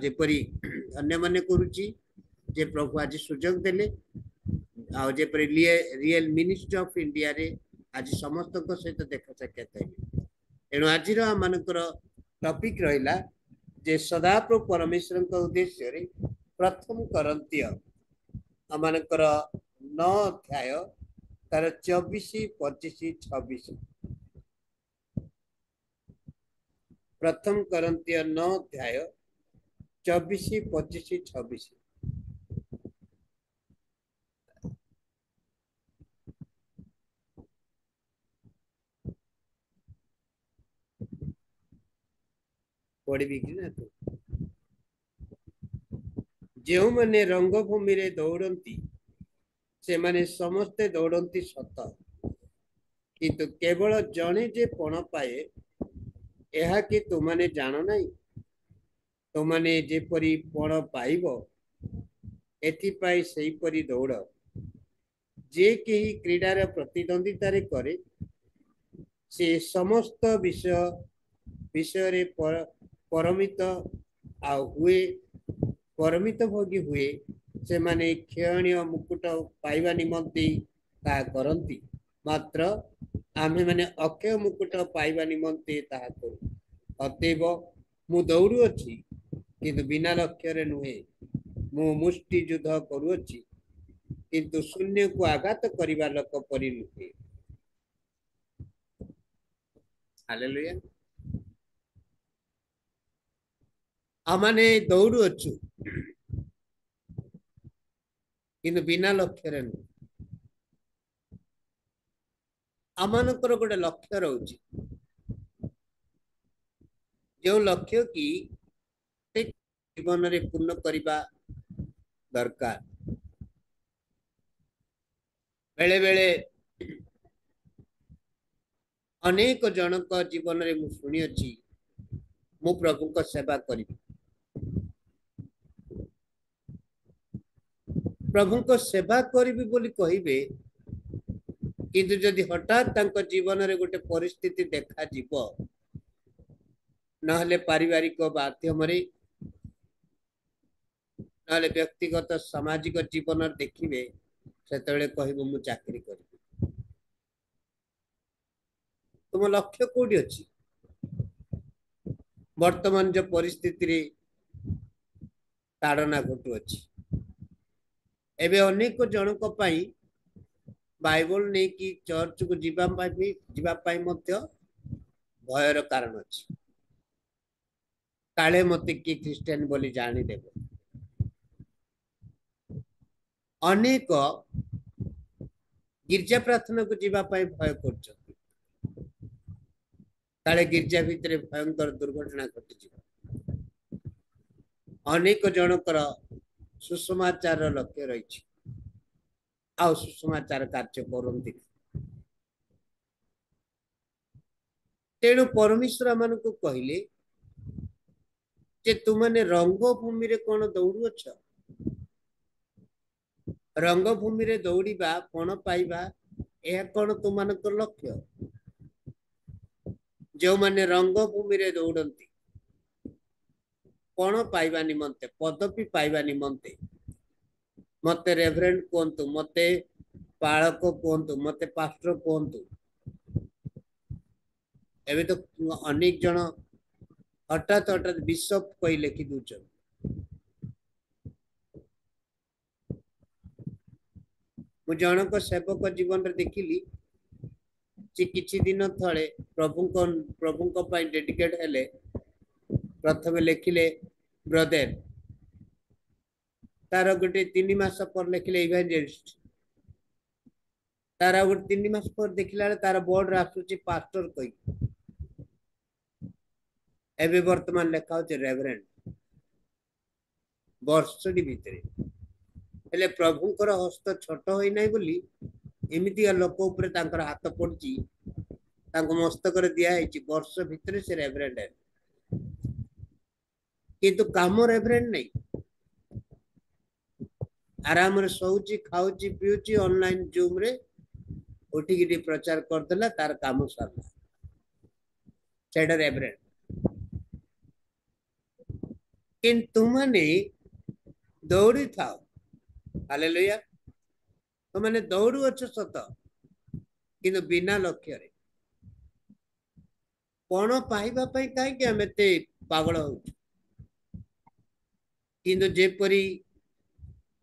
जेपरि अन्य माने करूची जे प्रभु आज सुजोग देले आ जेपरि रियल मिनिस्ट्री ऑफ इंडिया रे आज समस्त को सहित देखा साक्षात है एणु आज मानकर टॉपिक रहिला जे सदाप्रभु परमेश्वर उद्देश्य रे प्रथम करंती आमकर 9 अध्याय तार 24 25 26 प्रथम करंती 9 अध्याय 24 25 26 पढ़ी कि ना तू जो माने रंगभूमि रे दौड़ती से माने समस्ते दौड़ती सत किंतु केवल जने जे पण पाए यह कि तुमने जान नहीं तुमने जेपरी पण पाइब एथिपाई सही परी दौड़ जे कहीं क्रीडार प्रतिद्वंदिता रे करे से समस्त विषय रे परमित आ हुए परमित भोगी हुए से माने क्षणीय मुकुट पाइबा निमंते ता करंती मात्र आमे माने अक्षय मुकुट पाइबा निमंते ता करू अतएव मु दौड़ू अछि किंतु बिना लक्ष्य रे नुहे मु मुष्टि युद्ध करू अछि किंतु शून्य को आघात करिबा लोक परि नुहे हालेलुया आमाने दौड़ू अच्छु किंतु बिना लक्ष्य रे नुहे आमानकर गोटे लक्ष्य रोची जो लक्ष्य की जीवन रे पूर्ण करिबा दरकार बेले बेले अनेक जनक जीवन रे मु सुनी अछि मु प्रभु को सेवा करी प्रभु को सेवा करी बोली कहिबे किंतु जदि हठात तांको जीवन रे गोटे परिस्थिति देखा जीव नहले पारिवारिक माध्यम रे नहले व्यक्तिगत सामाजिक जीवन देखिबे सेतले कहबो मु चाकरी करी तुम लक्ष्य कोडी अछि वर्तमान जो परिस्थिति रे ताड़ना घटु अछि एबे अनेक जनक पाई बाइबल ने कि चर्च को जीवा पाई मध्य भयर कारण अछि काले मते कि क्रिश्चियन बोली जानी देबो अनेक गिरजा प्रार्थना को जीवा पाई भय करछ काले गिरजा भितरे भयंकर दुर्घटना घटी जीव अनेक जनकर सुसमाचार लक्ष्य रही आ सुसमाचार कार्य करती तेणु परमेश्वर मान को कहले जे तुमने रंगभूमि रे कौन दौड़ू अछ रंगभूमि रे दौड़ीबा कौन पाइबा यह कौन तुम लक्ष्य जो माने रंगभूमि रे दौड़ती कौन पाइबा निमंते पदवी पाइबा निमंते मते रेवरेंड कहतु मते पालक कहतु मते पास्टर कहतु एबे तो अनेक जन हठात हठात बिशप कही लिखि दूचन मु जनक सेवक जीवन रे देखिली जे किछि दिन थळे प्रभुको पाई डेडिकेट हेले प्रथमे लिखिले ब्रदर तार गोटे 3 मास पर लिखिले इवेंजलिस्ट तार गोटे 3 मास पर देखिला तार बोर्ड रे आसुची पास्टर कही एबे वर्तमान लेखा होचे रेवरेंड वर्षडी भितरे हेले प्रभुंकर हस्त छोट होई नै बोली एमितिया लोक ऊपर तांकर हाथ पड़ची तांको मस्तक रे दिया हेची वर्ष भितरे से रेवरेंड है किंतु काम रेवरेंड नै आराम रे सोउची खाउची पिउची ऑनलाइन जूम रे उठी गिटी प्रचार कर देला तार काम सरला सेडा रेवरेंड किंतु माने दौड़ी थाओ हालेलुया तो माने दौड़ू अच्छो सत किंतु बिना लक्ष्य रे कौन पाइबा पाई काहे कि हम एते पागल होउछु किंतु जेपरी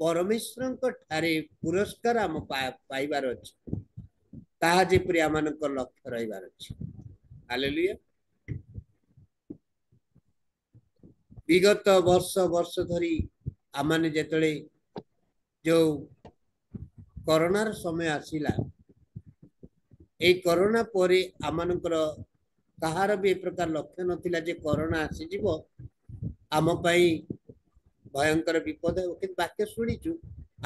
परमेश्वर ठारे पुरस्कार आम पाइबार अछि ताहा जेपरी आमानक लक्ष्य रहिबार अछि। हालेलुया। विगत वर्ष वर्ष धरी आमाने जेतले जो कोरोनार समय आसिला ए कोरोना परे आमानकर कहार भी ए प्रकार लक्ष्य नथिला जे कोरोना आसी जीवो आम पई भयंकर विपद है कि वाक्य शुणीचु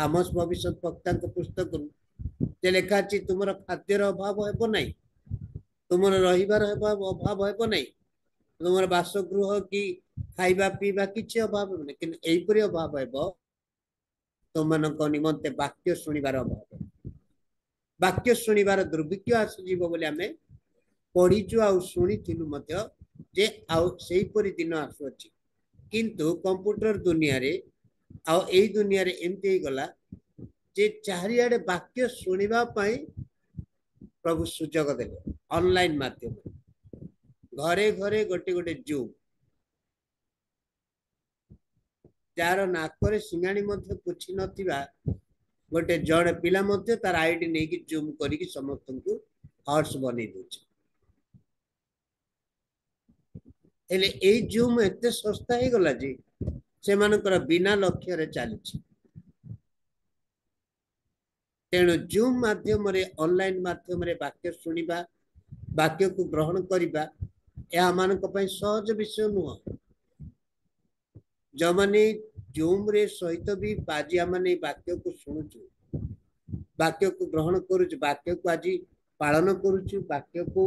आमोस भविष्य वक्ता पुस्तक जे लेखा अछि तुमर खाद्यर अभाव हेबो नहीं, तुमर रहिबार अभाव हेबो नहीं, तुमर बासगृह की खाइबा पीबा किछि अभाव नहीं, किन एइपरि अभाव हेबो तुमनक निमंते वाक्य शुणिबार अभाव। वाक्य शुणिबार दुर्भिक्ष आसीजीवो बोली आमे पढ़ीचु आ शुणीथिलु मध्य जे आउ सेइपरि दिन आसुअछि। किंतु कंप्यूटर दुनिया रे आउ एई दुनिया रे एमती ही गला जे चारियाडे वाक्य शुणिबा पई प्रभु सुजोग देले ऑनलाइन माध्यम घरे घरे गोटे गोटे जूम जार नाकरे सिंगाणी मध्य पुछि नथिबा गोटे जड़े पिला मध्य तार आईडी नहीं कि जूम करिक समस्त को हॉट्स बनै दोछ। एले एई जूम एते सस्ता हे गला जे से मानकर बिना लक्ष्य रे चली तेणु जूम माध्यम रे ऑनलाइन माध्यम रे वाक्य शुणिबा वाक्य को ग्रहण करिबा या मानक पई सहज विषय नुह। जो माने जूम रे सहित भी बाजी माने वाक्य को सुनुचु वाक्य को ग्रहण करूचु वाक्य को आज पालन करूचु वाक्य को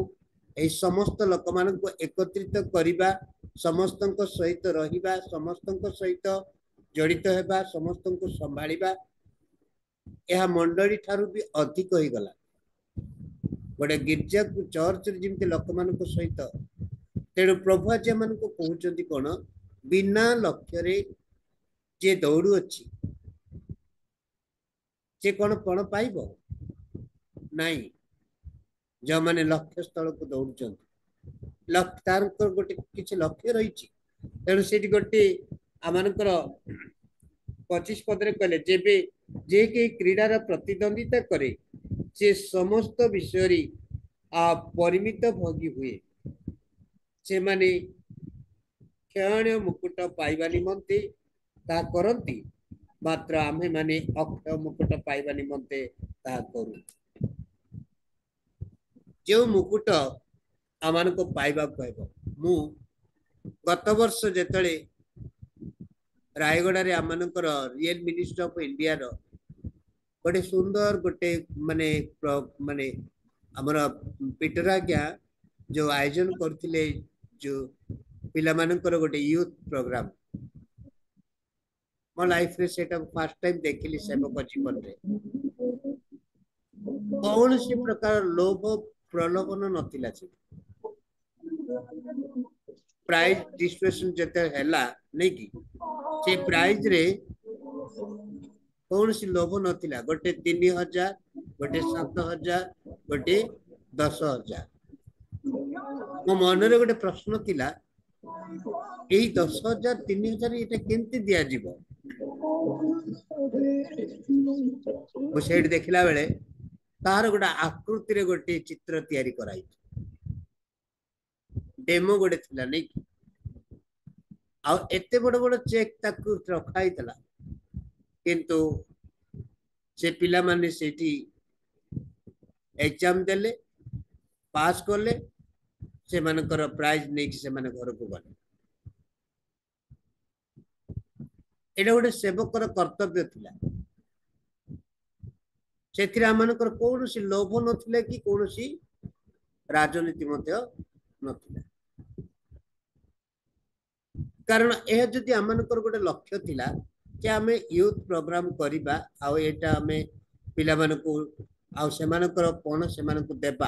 ए समस्त लोक मान को एकत्रित करिबा समस्त सहित रहिबा समस्त सहित जड़ित हेबा समस्त को संभालिबा यह मंडली ठारू भी अधिक हो गला। गोटे गिरजा को चर्च जमी लोक मान सहित तेणु प्रभु आज मान को कहते कौन बिना लक्ष्य रे जे दौड़ू अच्छी से कौन कौन पाइब नहीं जो माने लक्ष्य स्थल को दौड़ तार गोटे किसी लक्ष्य रही तेणु से गोटे आमकर 25 पदरे कहले जेबे जे के क्रीडार प्रतिद्वंदिता करे से समस्त विषय परिमित भोगी हुए से माने क्षण मुकुट पाइबा निमंते ता करती मात्र आमे माने अक्षय मुकुट पाइबा निमंते ता करू। जो मुकुट आमान को पाइबा कहब मु गत वर्ष जेतले रायगढ़ रे आमानकर रियल मिनिस्टर ऑफ इंडिया रो गोटे सुंदर गोटे माने माने हमर पीटर आज्ञा जो आयोजन करथिले जो पिला मानकर गोटे यूथ प्रोग्राम मो लाइफ रे सेटा फर्स्ट टाइम देखिली सेवक जीवन रे कौन सी प्रकार लोभ प्रलोभन नथिला से प्राइज डिस्ट्रीब्यूशन जते हैला नहीं कि से प्राइज रे कौन सी लोभ नथिला गोटे 3000 गोटे 7000 गोटे 10000 मो मन रे गोटे प्रश्न थिला एही 10000 3000 एटा केमती दिया जीवो मो सेठ देखिला बेले तार गोटे आकृति रे गोटे चित्र तैयारी कराई डेमो गोटे थिला नहीं कि आ एते बड़ बड़ चेक ताकू रखाई तला किंतु से पिला माने सेठी एग्जाम देले पास करले से मानकर प्राइज नहीं कि से माने घर को गले एटा गोटे सेवकर कर्तव्य थिला से आमनकर कौन सी लोभ नथिला कि कौन सी राजनीति मध्य नथिला कारण यह जदि आमनकर गोटे लक्ष्य थिला कि आमे यूथ प्रोग्राम करिबा आ एटा आमे पिला मानको आ से मानकर कोन से मानको देबा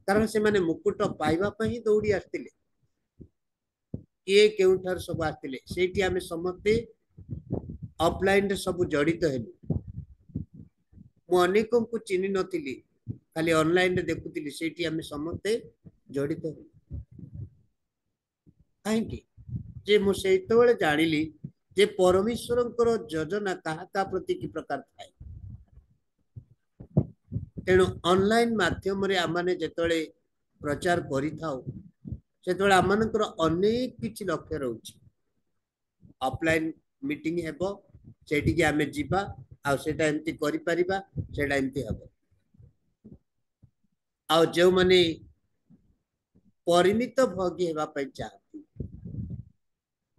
कारण से माने मुकुट पाइबा पई दौड़ी आस्तिले के केउठार सब आस्तिले सेठी आमे समते ऑफलाइन रे सब जड़ित हेलु मु अनेकों को चिन्ह नथिली खाली ऑनलाइन रे देखुतिली सेठी आमे समते जड़ित हेलु काहे कि जे मु सेतबेले जानिली जे परमेश्वरंकर योजना कहा का प्रति कि प्रकार थाए तेणु ऑनलाइन माध्यम रे आमाने जेतळे प्रचार करि थाउ सेतळे आमानकर अनेक किछि लक्ष्य रहउछि ऑफलाइन मीटिंग हेबो सेठी कि आमे जिबा आ सेटा एमती करि परिबा सेटा एमती हेबो आ जो माने परिमित भोगी हेबा पई चाहती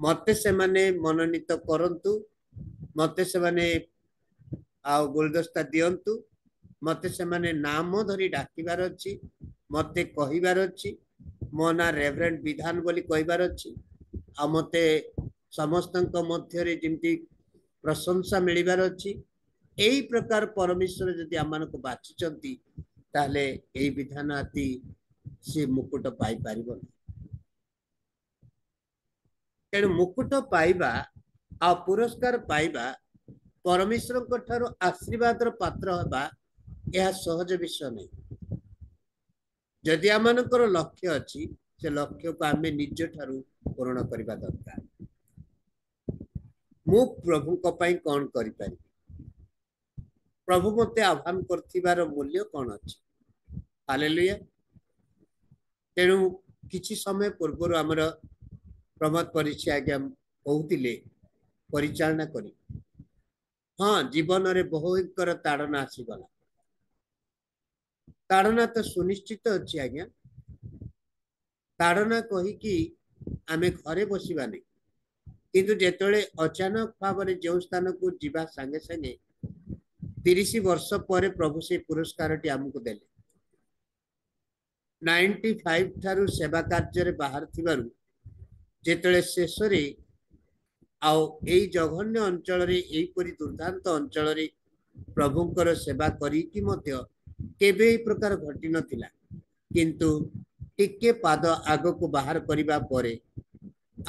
मते से माने मनोनीत करंतु मते से माने आ गुलदस्ता दियंतु मते से माने नाम धरी डाकिबार अछि मते कहिबार अछि मो ना रेवरेंट विधान बोली कहिबार अछि आ मते समस्तक मध्य रे जिमती प्रशंसा मिलिबार अछि एई प्रकार परमेश्वर जदि आमानक बाछिचंती ताले एई विधान आती से मुकुट पाई पारिबो तेणु मुकुट पाइबा आ पुरस्कार पाइबा परमेश्वर ठारो आशीर्वाद पात्र होगा यह सहज विषय नहीं जदि आमनकर लक्ष्य अच्छी से लक्ष्य को आम निज ठारू पूर्ण करने दरकार मु प्रभु कौन करि प्रभु मते आह्वान कर मूल्य कौन अच्छी हालेलुया तेणु किछि समय पूर्व आमर प्रमोद परीक्षा आज्ञा कहते परिचालना करी हाँ जीवन रे बहुकर ताड़ना आसीगला ताड़ना तो सुनिश्चित अच्छी आज्ञा ताड़ना कहीकि आमे घरे बसवा नहीं किंतु जेतळे अचानक भाव जो स्थान को जीवा संगे संगे 30 वर्ष पर प्रभु से पुरस्कार टी आमको देले 95 ठारू सेवा कार्य रे बाहर थिबारु जेतळे शेष रे आउ एई जघन्य अंचल रे एई परि दुर्दांत अंचल रे प्रभुंकर सेवा करी कि मध्य केबे एई प्रकार घटी नथिला किंतु टिके पाद आग को बाहर करिबा परे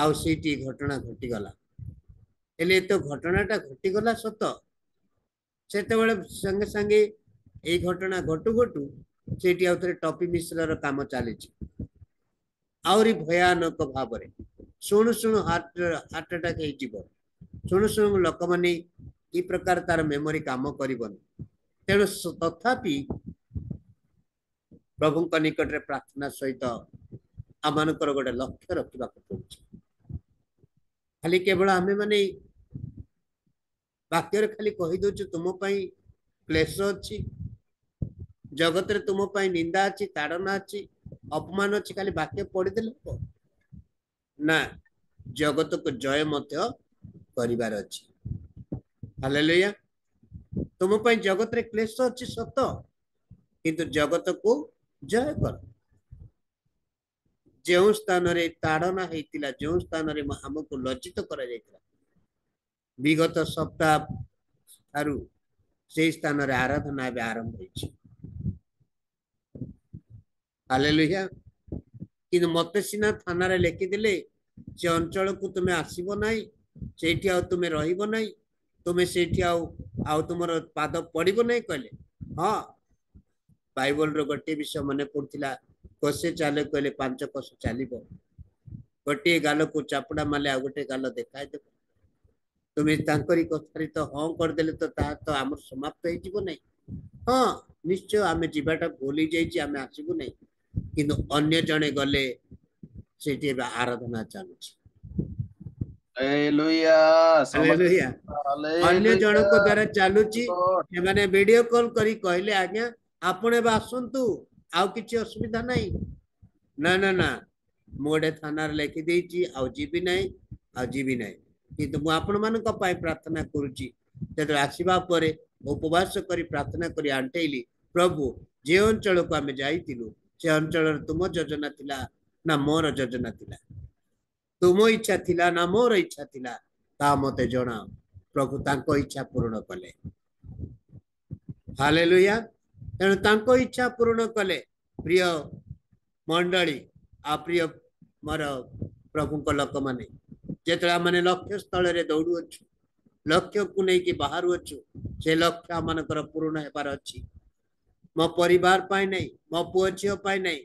आउ सेठी घटना घटी गला एले तो घटनाटा घटी गला सत सेतेबेले संगे संगे एई घटना घटू घटू सेठी आउथरे टॉपी मिश्रर काम चली आउरी भयानक भाव रे शुणु शुणु हार्ट अटैक हो शुणु शुणु लोक मैंने ये प्रकार तार मेमोरी काम करबन तेणु तथापि प्रभु निकट रे प्रार्थना सहित आमनकर गोटे लक्ष्य रखा पड़े खाली केवल आम माने वाक्य खाली कही दो तुम क्लेश अच्छी जगत रे तुम निंदा अच्छी ताड़ना अच्छी अपमान अच्छी खाली वाक्य पढ़ीदे ना जगत को जय मध्य करिवार अछि हालेलुया तुम पई जगत रे क्लेश अछि सत किंतु जगत को जय कर जो स्थान रे ताड़ना हेतिला जो स्थान रे हमको लज्जित करा जायतिला विगत सप्ताह थारु से स्थान रे आराधना बे आरंभ होइछि हालेलुया किंतु मते सिना थाना रे लेखि दिले से अंचल को तुम्हें आसब ना से तुम्हें रहिबो नहीं तुम्हें से तुम पाद पड़ो नहीं कहले हाँ बाइबल रो गोटे विषय मन पड़ा कसे चले कहले 5 कोस चलो गोटे गाल को चापुड़ा माले आ गोटे गाल देखा दे तुम्हें तांकरी कथारी तो हाँ करदे तो आम समाप्त हो नहीं हाँ निश्चय आम जीवाटा भूली जाइए आम आसबू नहीं किंतु अन्य जने गले से आराधना चलुँ अन्य जनक द्वारा चलुची मैंने वीडियो कॉल करी कहले आज्ञा आपने आसतु आउ किसी असुविधा नहीं ना ना ना मोड़े थाना लिखि देची आउ जीवी नहीं आउ जीवी नहीं किंतु मु आपण मानक पई प्रार्थना करूची जदि आसीबा परे उपवास करी प्रार्थना करी आंटेली प्रभु जे अंचल को आमे जाइतिलु से अंचल तुम योजना थिला ना मोर योजना थिला तुम इच्छा थिला ना मोर इच्छा थिला ता मते जणा प्रभु तांको इच्छा पूर्ण कले हालेलुया तेणु तांको इच्छा पूर्ण कले प्रिय मंडली आ प्रिय मोर प्रभु को लोक माने जेतला माने लक्ष्य स्थल रे दौड़ू अच्छु लक्ष्य को नहीं कि बाहर अच्छु से लक्ष्य मानकर पूर्ण हेबार अछि मो परिवार पाई नहीं मो पुओ झियो पाई नहीं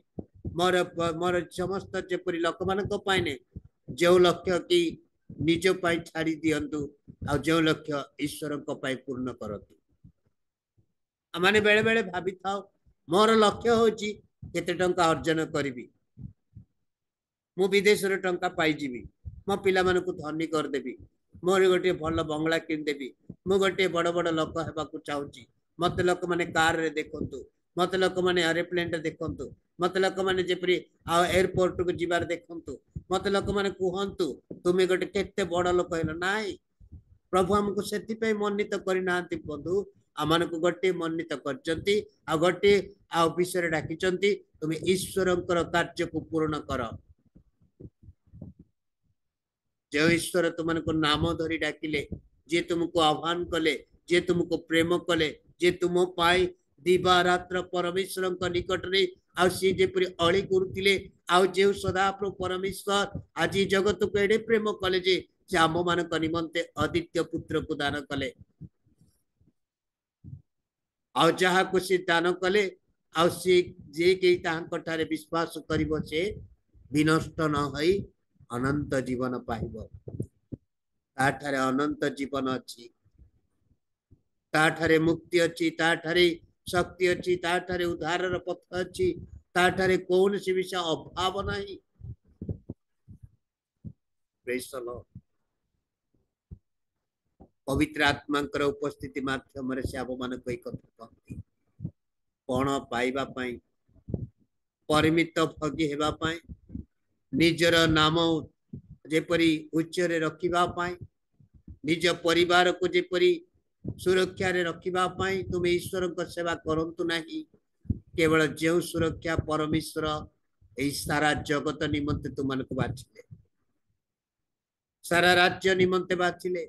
मोर मोर समस्त जेपरी लोक मानक पाई नहीं जो लक्ष्य कि निज पाई छाड़ी दियंतु आ जो लक्ष्य ईश्वर पूर्ण करतु आमाने बेले बेले भाभी थाओ मोर लक्ष्य होची केते टंका अर्जन करिवि मु विदेश रे टंका पाई जीवी मो पिला माने को धनी कर देबी मोर गोटे भल बंगला किन देबी मु गोटे बड़ बड़ लोक हेबा को चाहूची मते लोक माने कार रे देखंतु मते लोक माने एरोप्लेन रे देखंतु मते लोक माने जेपरी आ एयरपोर्ट को जिबार देखंतु मते लोक माने कुहंतु तुमे गोटे केते बड़ लोक हेलो नाई प्रभु हमको सेति पे मन्नित करि नांति बंधु आमान को गोटे मन्नित करचंती आ गोटे आ विषय रे डाकिचंती तुमे ईश्वरंकर कार्य को पूर्ण कर जो ईश्वर तुमको नाम धरी डाकिले जे तुमको आह्वान कले जे तुमको प्रेम कले जे तुम पाई दिवा रात्र परमेश्वर निकट रे आ सी जेपरि अळी करुतिले आ जे सदाप्रभु परमेश्वर आज जगत को एडे प्रेम कले जे से आम मान निमंते आदित्य पुत्र को दान कले आ जहा को से दान कले आ से जे के तांकर विश्वास करिवो से विनष्ट न होई अनंत जीवन पाइब ताठारे अनंत जीवन अच्छी ताठारे मुक्ति अच्छी ताठारे शक्ति अच्छी ताठारे उद्धार पथ अच्छी ताठारे कौन सी विषय अभाव नहीं पवित्र आत्मा उपस्थिति माध्यम से आप मान कई कथा कहती कौन पाइबा पाई परिमित भगी हेबा पाई निजर नाम जेपरी उच्चरे रखिबा पाई निज परिवार को जेपरी सुरक्षा रे रखिबा पाई तुम ईश्वर को सेवा करंतु नहीं केवल जो सुरक्षा परमेश्वर ए सारा जगत निमंते तुमन को बाछिले सारा राज्य निमंते बाछिले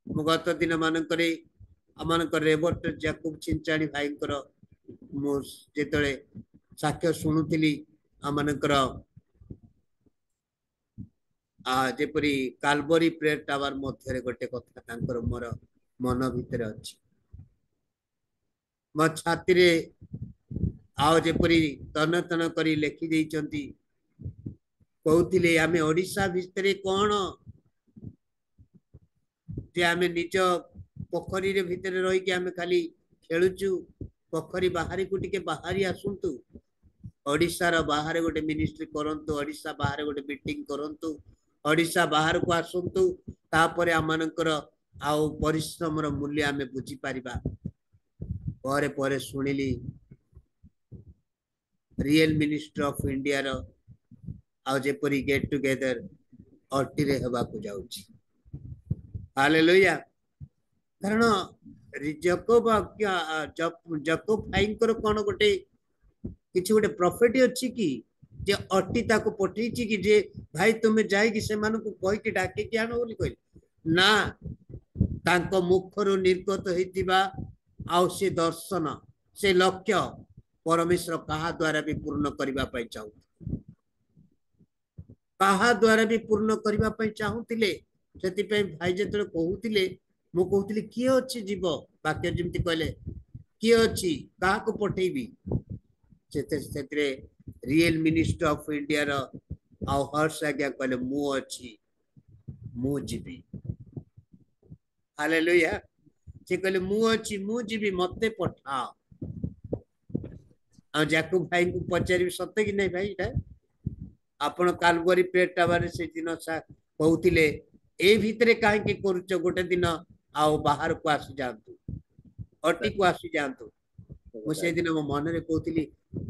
गत दिन मानकरे अमानक रेवर्ट जैकब चिंचाणी भाईंकर मु जेतळे साक्ष्य शुणुतिली आमानकर जेपरी कालबरी प्रेयर टावर मध्य गोटे कथा तांकर मोर मन भितर अच्छी मो छाती रे आओ जेपरी तन तन करी लेखि देइचंती कहउतिले आमे ओडिसा भितरे कोन जे आमे निज पोखरी रे भितरे रही के आमे खाली खेलुचु पोखरी बाहरी को टिके बाहरी आसुंतु ओडिसा रो बाहर गोटे मिनिस्ट्री करंतु ओडिसा बाहर गोटे मीटिंग करंतु ओडिसा बाहर को आसंतु तापरे आमानकर आउ परिश्रम रो मूल्य आमे बुझी परिबा परे परे सुनिली रियल मिनिस्टर ऑफ इंडिया रो आउ जेपरी गेट टुगेदर अट्टी रे हेबा को जाउची हालेलुया कारण जकोब जकोब भाईंकर कोन गोटे किछि गोटे प्रॉफिट अछि कि जे अट्टी ताको पठेछि कि जे भाई तुमे जाई कि से मानको कहि कि डाके कि आनो बोली कहि ना तांको मुखरो निर्गत हेतिबा आउ से दर्शन से लक्ष्य परमेश्वर कहा द्वारा भी पूर्ण करबा पई चाहू कहा द्वारा भी पूर्ण करबा पई चाहूतिले सेति पई भाई जेतले कहूतिले मु कहूतिले की अछि जीव वाक्य जेमति कहले की अछि काहा को पठेबी सेते रियल मिनिस्टर ऑफ इंडिया रो आउ हर्ष आज्ञा कहले मु अछि मु जीवी हालेलुया से कहले मु अछि मु जीवी मते पठाओ आ जाकू भाई को पचारि सत्य कि नहीं भाई एटा आपण कालबरी पेट टावर से दिन सा कहउतिले ए भितरे काहे के करूच गोटे दिन आओ बाहर को आसी जांतु अटी को आसी जांतु मु से दिन मो मन रे कहउतिली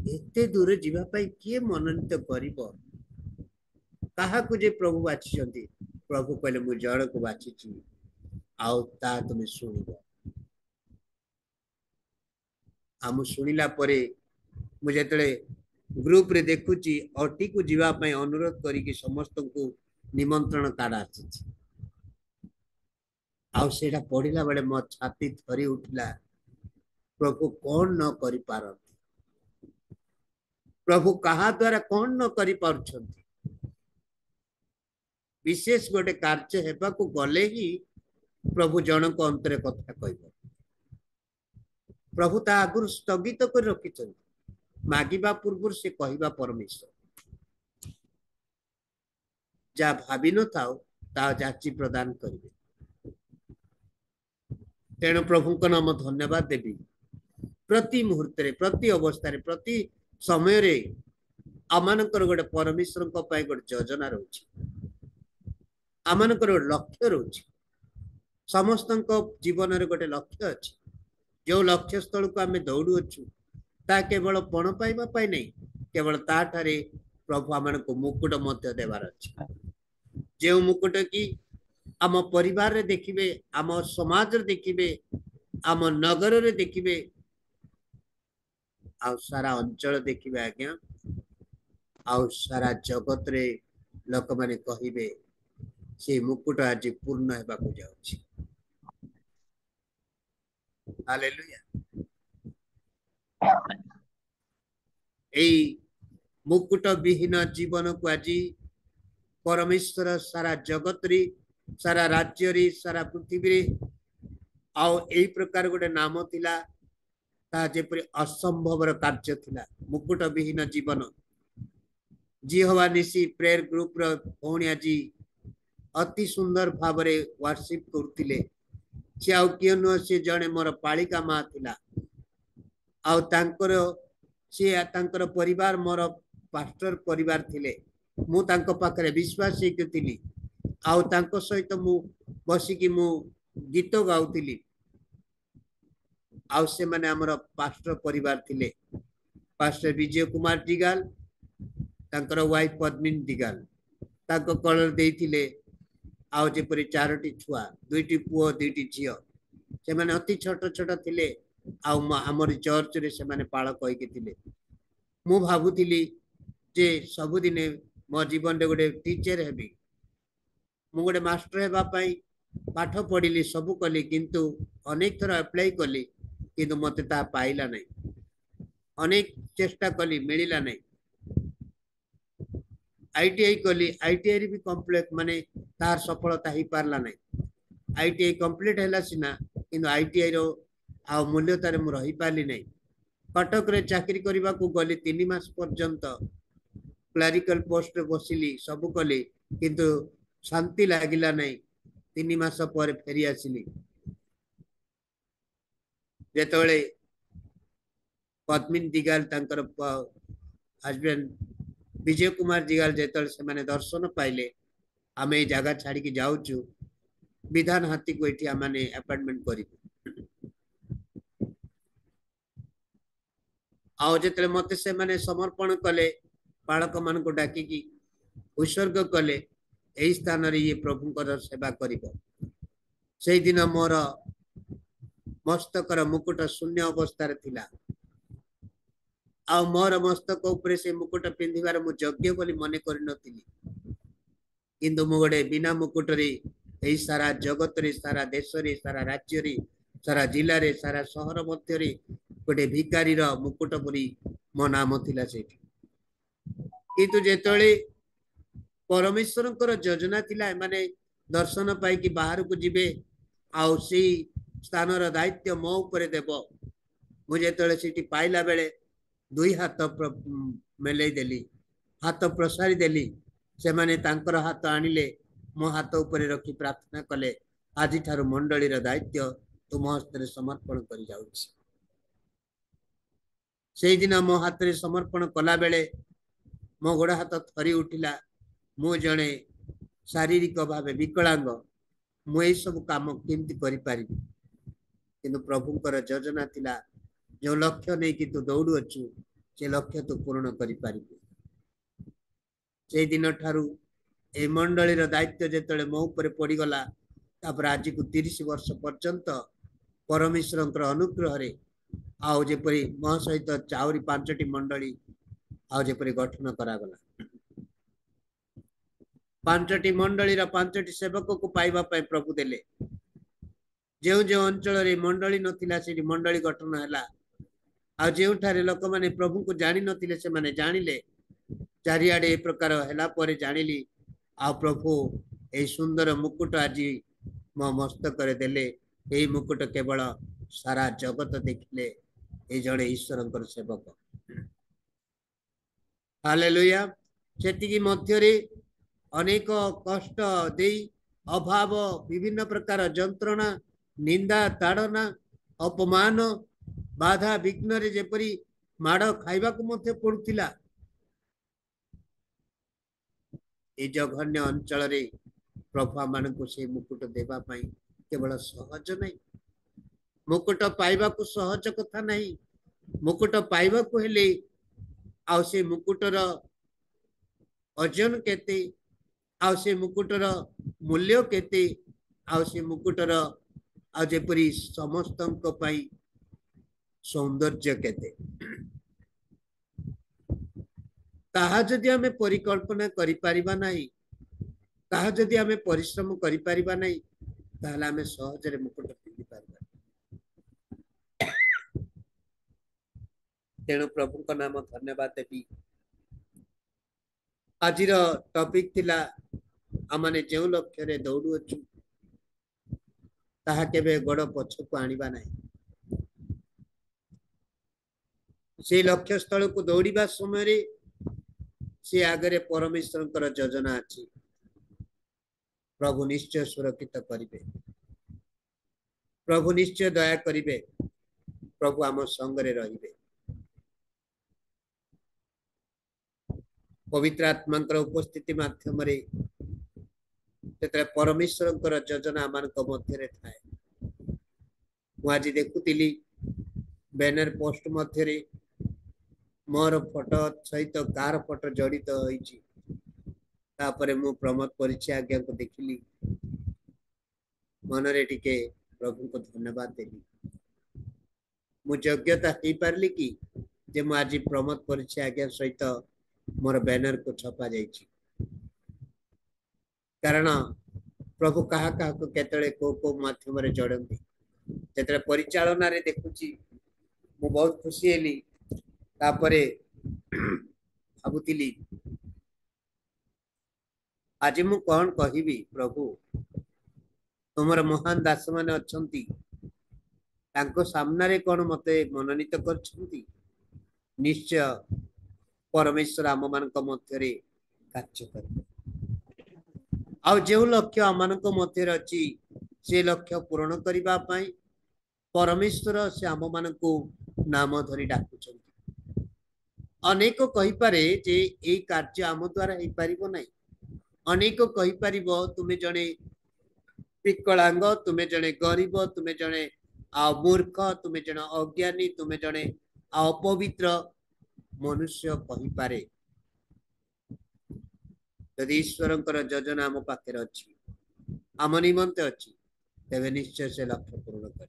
एते दूर जीवा पई के मनोनीत करिवो काहा को जे प्रभु बाछिसंती प्रभु कहले मु जड़ को बाछिची आओ ता तुम सुनिबो हम सुनिला परे मुझे ग्रुप रे देखुची अटी को जीवा पई अनुरोध करी कि समस्त को निमंत्रण कार्ड आछि आउ सेटा पढ़िला बेले मो छाती थरी उठला प्रभु कौन न करि पारती प्रभु कहा द्वारा कौन न करि पारुछंती विशेष गोटे कार्य हेबा को गले ही प्रभु जनक अंतरे कथा कहबो प्रभु ता आगुर स्थगित कर रखिछंती मागिबा पूर्व से कहबा परमेश्वर जहाँ भावी न थाओ ता जाची प्रदान करेंगे। तेणु प्रभु को नाम धन्यवाद देवी प्रति मुहूर्त प्रति अवस्था प्रति समय रे आमानकर गोटे परमेश्वर गोटे योजना रोचे आमानकर लक्ष्य रोचे समस्त जीवन रे गोटे लक्ष्य अच्छे जो लक्ष्य स्थल को आम दौड़ू अच्छु ता केवल पण पाइबा पाई नहीं केवल ताठारे प्रभु आम को मुकुट मध्य देवार अच्छे जो मुकुट की आम परिवार रे देखिबे आम समाज रे देखिबे आम नगर रे देखिबे आ सारा अंचल देखिबे आज्ञा आ सारा जगत रे लोक माने कहिबे से मुकुट आज पूर्ण हेबा को जाउछि। हालेलुया। ए मुकुट विहीन जीवन को आज परमेश्वर सारा जगत रे सारा राज्य रे सारा पृथ्वी रे आओ एई प्रकार गोटे नाम थिला ता जेपरि असंभव कार्य थिला मुकुट विहीन जीवन जिहोवा निसी प्रेयर ग्रुप रो भौणी आज अति सुंदर भाव रे वर्शिप करथिले से आउ कियो न से जणे मोर पालिका मा थिला आउ तांकर से तांकर परिवार मोर पास्टर परिवार थिले मु तांको पाखरे विश्वास थिली आउ तांको सहित मु बसिकी मु गीत गाउथिली आउ से माने हमर पास्टर परिवार थिले पास्टर विजय कुमार दिगाल तांकर वाइफ पद्मिनी दिगाल तांको कलर देइथिले आउ जेपरि चारोटी छुआ दुईटी पुओ दुईटी झियो से माने अति छोट छोट थिले आउ हमर चर्च रे से माने पाळक होइके थिले मु भाबुथिली जे सबुदिने मो जीवन रे गोटे टीचर हेबी मु गोटे मास्टर हेबा पई पाठ पढ़िली सब कली किंतु अनेक थर अप्लाई कली किंतु मते ता पाइला नहीं अनेक चेष्टा कली मिलिला नहीं आईटीआई कली आईटीआई रे भी कंप्लीट माने तार सफलता ही पारला नहीं आईटीआई कंप्लीट हैला सिना किंतु आईटीआई रो आ मूल्यता रे मु रही पाली नहीं कटक रे चाकरी करबा को गली 3 मास पर्यंत क्लरिकल पोस्ट रे बसिली सब कली किंतु शांति लागिला नहीं 3 मास पर फेरी आसिली जेतोले पद्मिनी दिगाल तांकर हस्बैंड विजय कुमार दिगाल जेतोले से माने दर्शन पाइले आमे ए जगह छाड़ी के जाउछु विधान हाथी को एठी आमाने अपॉइंटमेंट करिबु आउ जेतले मते से माने समर्पण कले बालक मान को डाकी की उत्सर्ग कले एई स्थान रे ये प्रभु को सेवा करिबो सेई दिन मोर मस्तकर मुकुट शून्य अवस्था रे थिला आ मोर मस्तक ऊपर से मुकुट पिंधिबार मु योग्य बोली मने करि नथिली किंतु मु गोटे बिना मुकुट रे एई सारा जगत रे सारा देश रे सारा राज्य रे सारा जिला रे सारा शहर मध्य रे गोटे भिकारी रो मुकुट बोली मो नाम थिला सेठी किंतु जेतळे परमेश्वरकर योजना थिला माने दर्शन पाई कि बाहर को जिबे आउ सी स्थान रो दायित्व मो ऊपर देब मुझे तळे सिटी पाइला बेले दुई हाथ मेलै देली हाथ प्रसारी देली से माने तांकर हाथ आनिले मो हाथ ऊपर रखी प्रार्थना कले आजि थारु मंडली रो दायित्व तुम हस्त रे समर्पण करि जाउछि सेई दिन मो हाथ रे समर्पण कला बेले मो गोड़ हाथ थरी उठिला मु जणे शारीरिक भाव विकलांग मुझे सब काम केमती करि पारिबी किंतु प्रभुंकर योजना थिला जो लक्ष्य नहीं कि तू दौड़ू अच्छु से लक्ष्य तू पूर्ण करि पारिबी से दिन ठारू ए मंडली रो दायित्व जेतले मो ऊपर पड़ी गला तापर आज को 30 वर्ष पर्यंत परमेश्वरंकर अनुग्रह रे आउ जेपरि मो सहित चाउरी 5टी मंडली आउ जेपरि गठन करा गला 5टी मंडली रा 5टी सेवक को पाइबा पाई प्रभु देले जो जो अंचल रे मंडली नथिला से मंडली गठन हैला आ जो ठारे लोक माने प्रभु को जानि नथिले से माने जानिले चारियाडे ए प्रकार हैला परे जानिली आ प्रभु ए सुंदर मुकुट आजी मो मस्तक रे देले ए मुकुट केवल सारा जगत देखिले ए जड़े ईश्वरंकर सेवक हालेलुया सेति की मध्य रे अनेक कष्ट दे अभाव विभिन्न प्रकार जंत्रणा निंदा ताड़ना अपमान बाधा विघ्न रे जेपरी माड़ खाइबा को मध्य पड़ुथिला ए जघन्य अंचल रे प्रभु मानक से मुकुट देवा पाई केवल सहज नहीं मुकुट पाइबा को सहज कथा नहीं मुकुट पाइबा को हेले आ से मुकुटर ओजन केते आ से मुकुटर मूल्य केते आ से मुकुटर आ जेपरी समस्तंक पाई सौंदर्य केते ताहा जदि आमे परिकल्पना करि परिबा नाही ताहा जदि आमे परिश्रम करि परिबा नाही ताहले आमे सहजरे मुकुट पिंधि परिबा तेणु प्रभु को नाम धन्यवाद देवी आज टॉपिक थिला आमने जो लक्ष्य रे दौड़ू अच्छु ताहा केबे गोड़ पछ को आनिबा नाही से लक्ष्य स्थल को दौड़ीबा समय रे से आगरे परमेश्वर योजना अच्छी प्रभु निश्चय सुरक्षित करिवे प्रभु निश्चय दया करिवे प्रभु आम संगरे रहिबे पवित्र आत्मा उपस्थिति माध्यम रे परमेश्वर योजना मान मध्य थाए मुझे देखुली बैनर पोस्ट मध्य मोर फोटो सहित कार फोटो जड़ित होपर मु प्रमोद परिचय आज्ञा को देखिली मनरे टिके प्रभु को धन्यवाद देली मु योग्यता हो पारली कि जे मु आज प्रमोद परिचय आज्ञा सहित मोर बैनर को छपा जाइछि कारण प्रभु कहा कहा को केतळे को माध्यम रे जोड़ंती जेतरे परिचालना रे देखुची मु बहुत खुशी हेली तापरे भाबुतिली आज मु कौन कहिबी प्रभु तुमर महान दास माने अछंती तांको सामना रे कौन मते मनोनीत करछंती निश्चय परमेश्वर आम मान मध्य कार्य कर आ जो लक्ष्य आम मध्य अच्छी से लक्ष्य पूरण करने परमेश्वर से आम मान नाम धरी डाकुच अनेक कहीपे जे ये कार्य आम द्वारा हो पार ना अनेक कहीपर तुम्हें जड़े विकलांग तुम्हें जड़े गरीब तुम्हें जड़े मूर्ख तुम्हें जड़े अज्ञानी तुम्हें जड़े अपवित्र मनुष्य कहीपे यदि ईश्वर योजना आम पाखे अच्छी आम निमंते अच्छी तेरे निश्चय से लक्ष्य पूर्ण कर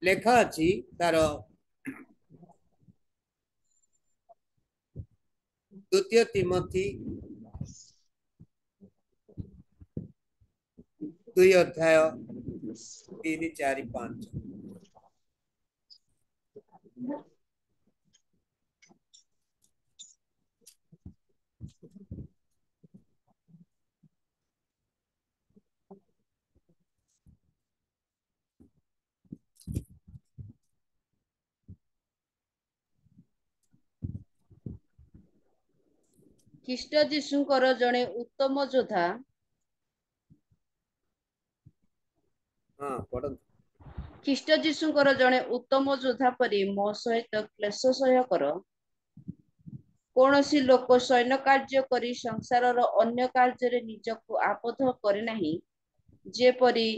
लेखा अच्छी तार द्वितीय तिमोथी 2 अध्याय 3, 4, 5 ଖ୍ରୀଷ୍ଟ ଯୀଶୁଙ୍କର ଜଣେ ଉତ୍ତମ ଯୋଦ୍ଧା ଖ୍ରୀଷ୍ଟ ଯୀଶୁଙ୍କର ଜଣେ ଉତ୍ତମ ଯୋଦ୍ଧା ପରି ମୋ ସହିତ କ୍ଲେଶ ସହ୍ୟ କର କୌଣସି ଲୋକ ସୈନ୍ୟ କାର୍ଯ୍ୟ କରି ସଂସାରର ଅନ୍ୟ କାର୍ଯ୍ୟରେ ନିଜକୁ ଆବଦ୍ଧ କରେ ନାହିଁ ଯେପରି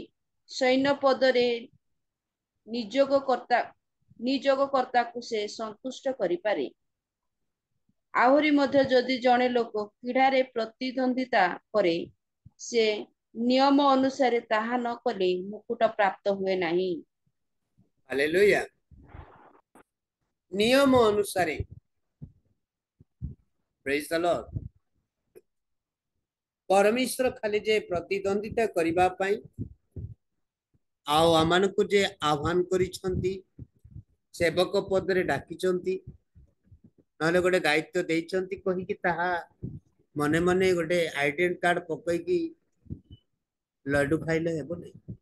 ସୈନ୍ୟ ପଦରେ ନିଯୋଗକର୍ତ୍ତାକୁ ସେ ସନ୍ତୁଷ୍ଟ କରିପାରେ ଆହୁରି ମଧ୍ୟ ଯଦି ଜଣେ ଲୋକ କ୍ରୀଡ଼ାରେ ପ୍ରତିଦ୍ୱନ୍ଦ୍ୱିତା କରେ ସେ नियम अनुसार ताहा न कले मुकुट प्राप्त हुए नहीं हालेलुया नियम अनुसार प्रेज द लॉर्ड परमेश्वर खाली जे प्रतिद्वंदिता करिबा पई आउ आमान को जे आह्वान करिसंती सेवक पद रे डाकिसंती नाले गोटे दायित्व देइसंती कहि कि ताहा मने मने गोटे आइडेंटिटी कार्ड पकई कि लड्डू खाइले हेबो नहीं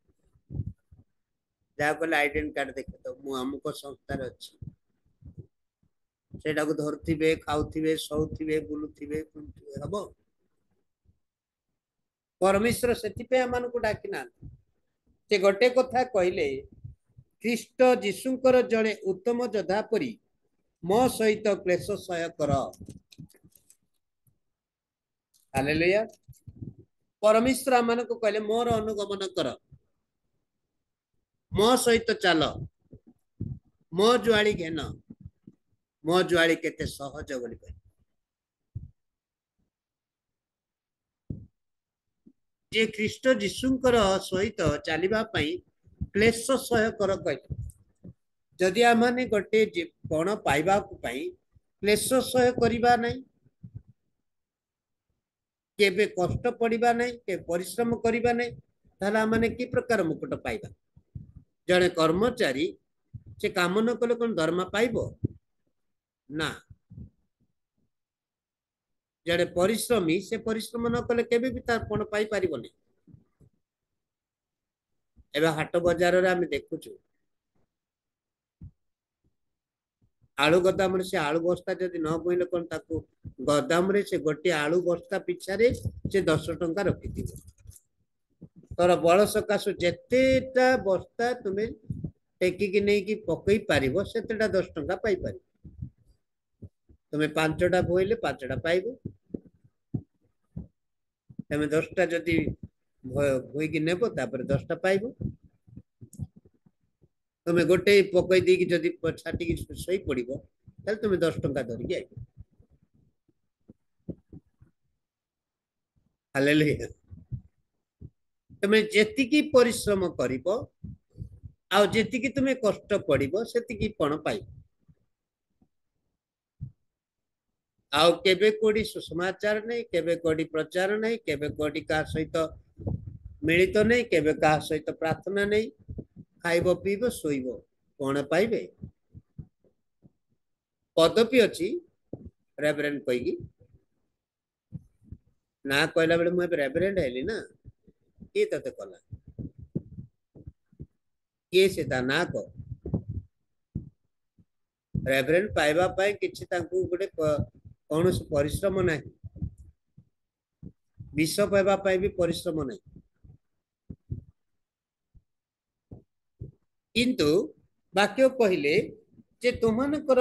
जा को आइडेंटिटी कार्ड देखे तो मु हमको संस्थार अछि सेटा को धरथिबे खाउथिबे शौथिबे बुलुथिबे हम परमेश्वर से आम को डाकी ना से गोटे कथा कहले ख्रीष्ट जीशुंकर जड़े उत्तम योद्धा परी मो सहित क्लेश सह कर हालेलुया परमेश्वर आम को कहले मोर अनुगमन कर मो सहित चल मो जुआली घेन मो जुआली केते सहज बोली कह जे ख्रीष्ट जीशुंकर सहित चलवा क्लेश सह कर कह जदि आमने गोटे कौन पाइबा क्लेश सह करवा नहीं केबे कष्ट पड़वा नहीं के परिश्रम करवा नहीं ताहले आमने कि प्रकार मुकुट पाइबा जड़े कर्मचारी से काम न कले कौन दरमा पाइब ना जड़े परिश्रमी से परिश्रम न कले केबे भी तार कौन पाई पारिबो नहीं एबे हाट बाजार रे आमे देखुछु आलू गोदाम से आलू बस्ता जदि न बोइले कौन ताकू गोदाम रे से गोटे आलू बस्ता पिछा रे से 10 टंका रखी तोर बल सकाशु जेतेटा बस्ता तुम्हें टेकिकी नहीं कि पकई पारिबो सेतेटा 10 टंका पाई पारि तुम्हें 5टा बोइले 5टा पाइबो तमे 10टा जदि भोई नेबो तापर 10टा पाइबो तुम्हें गोटे पकई दी कि जदि छाटी सही पड़िबो ताले तुम्हें 10 टंका धरिकी आइबो हालेलुया तुम्हें जेतिकी परिश्रम करिबो आ जेतिकी तुम्हें कष्ट पड़िबो सेतिकी पण पाइबो आउ केबे कोडी सुसमाचार नहीं केबे कोडी प्रचार नहीं केबे कोडी का सहित मिलित नहीं केबे का सहित प्रार्थना नहीं खाइबो पीबो सोइबो कौन पाइबे पदपी अच्छी रेवरेंड कहीकि ना कहला बेले मुझे रेवरेंड हेली ना किए तते कला किए से ता ना को रेवरेंड पाइबा पाए किछि तांकू गोटे कौन परिश्रम नहीं विष पाइबा पाए भी परिश्रम नहीं किंतु वाक्य कहले जे तुमनकर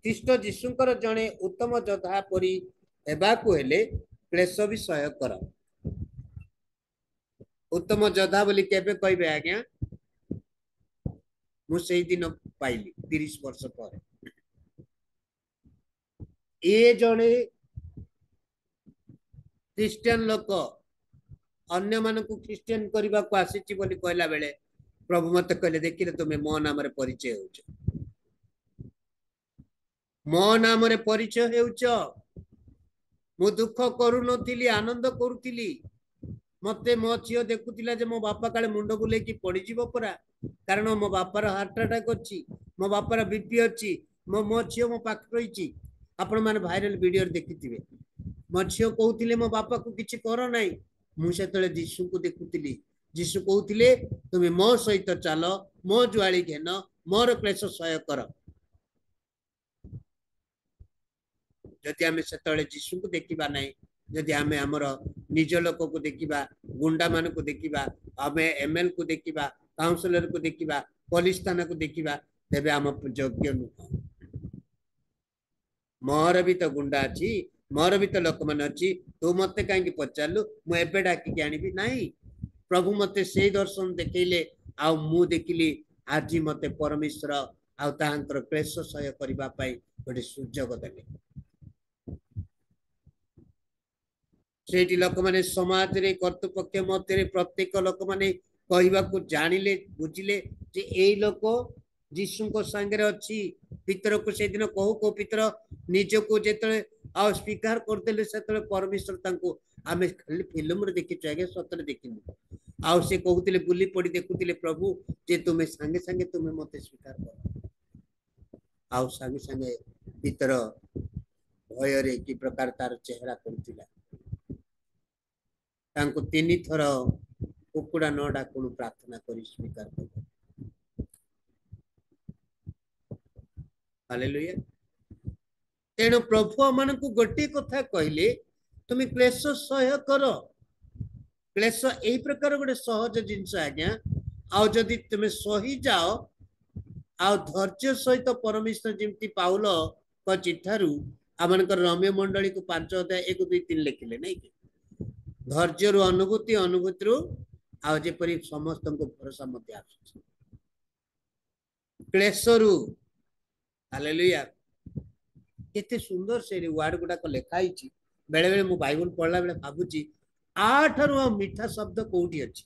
ख्रीष्ट जीशुंकर जड़े उत्तम योद्धा परी हेबाकु हेले क्लेश भी सह कर उत्तम योद्धा बोली केबे कहबे आज्ञा मु सेही दिन पाइली 30 वर्ष पर ए जड़े क्रिश्चियन लोक अन्य मानकु क्रिश्चियन करबा को आसीची बोली कहला बेले प्रभु मत कहले देखिले तुम्हें मो नाम रे परिचय होछ मो नाम रे परिचय होछ मु दुख करू नथिली आनंद करूथिली मते मो छियो देखुतिला जे मो बापा काले मुंडो बुले की पड़ी जीवो परा कारण मो बापार हार्ट अटैक अछि मो बापार बीपी अछि मो छियो मो पाख रहिछि आपण माने वायरल वीडियो देखिथिबे मो छियो कहउतिले मो बापा को किछि करो नाही मु सेतले जीसु को देखुतिली जीसु कहउतिले तुमे मो सहित चलो मो जुआली घेन मोर क्लेश सह कर जदि आमे सेतले जीसु को देखिबा नाही जदि आमे हमर निज लोक को देखिबा गुंडा मान को देखिबा आमे एमएल को देखिबा काउंसलर को देखिबा पुलिस थाना को देखिबा तेबे आम योग्य नुह मोर भी तो गुंडा अच्छी मोर भी तो लोक मान अच्छी तू मत कहीं पचारू मुझे डाकिक आनी नहीं प्रभु मत से दर्शन देखले आउ मु देखिली आज मत परमेश्वर आर क्लेश सह करने गोटे सुजोग देले से लोक मैंने समाज रे कर्तृपक्ष मध्य प्रत्येक लोक मैंने कहवा को जानिले बुझिले जे ए लोक जीशु को संगे अच्छी पितर को से दिन कहू को पितर निज को जेतले आ स्वीकार करदेले सेतले परमेश्वर तांको आमे खाली फिल्म रे देखि आगे सतरे देखिनु आ से कहउतिले बुली पड़ी देखुतिले प्रभु जे तुमे संगे संगे तुमे मते स्वीकार कर आ संगे संगे पितर भय रे की प्रकार तार चेहरा करथिला तांको 3 थर कुकुड़ा न डाकुनु प्रार्थना करी स्वीकार कर हालेलुया तेणु प्रभु मान को गोटे कथा कहले तुम्हें क्लेश सह्य कर क्लेश यही प्रकार गोटे सहज जिनस आज्ञा आउ जदि तुम्हें सही जाओ आउ धैर्य सहित परमेश्वर जमी पाउल चिठारू आम रम्य मंडली को 5 अध्याय 1 2 3 लिखिले नहीं कि धैर्य रु अनुभूति अनुभूति रु आउ जेपरी समस्त को भरोसा मध्य आसुछि क्लेश रु हालेलुया केते सुंदर से वर्ड गुडा को लिखाई छी बेले बेले मु बाइबल पढ़ला बेले भाबुची आठरु मीठा शब्द कोठी अछि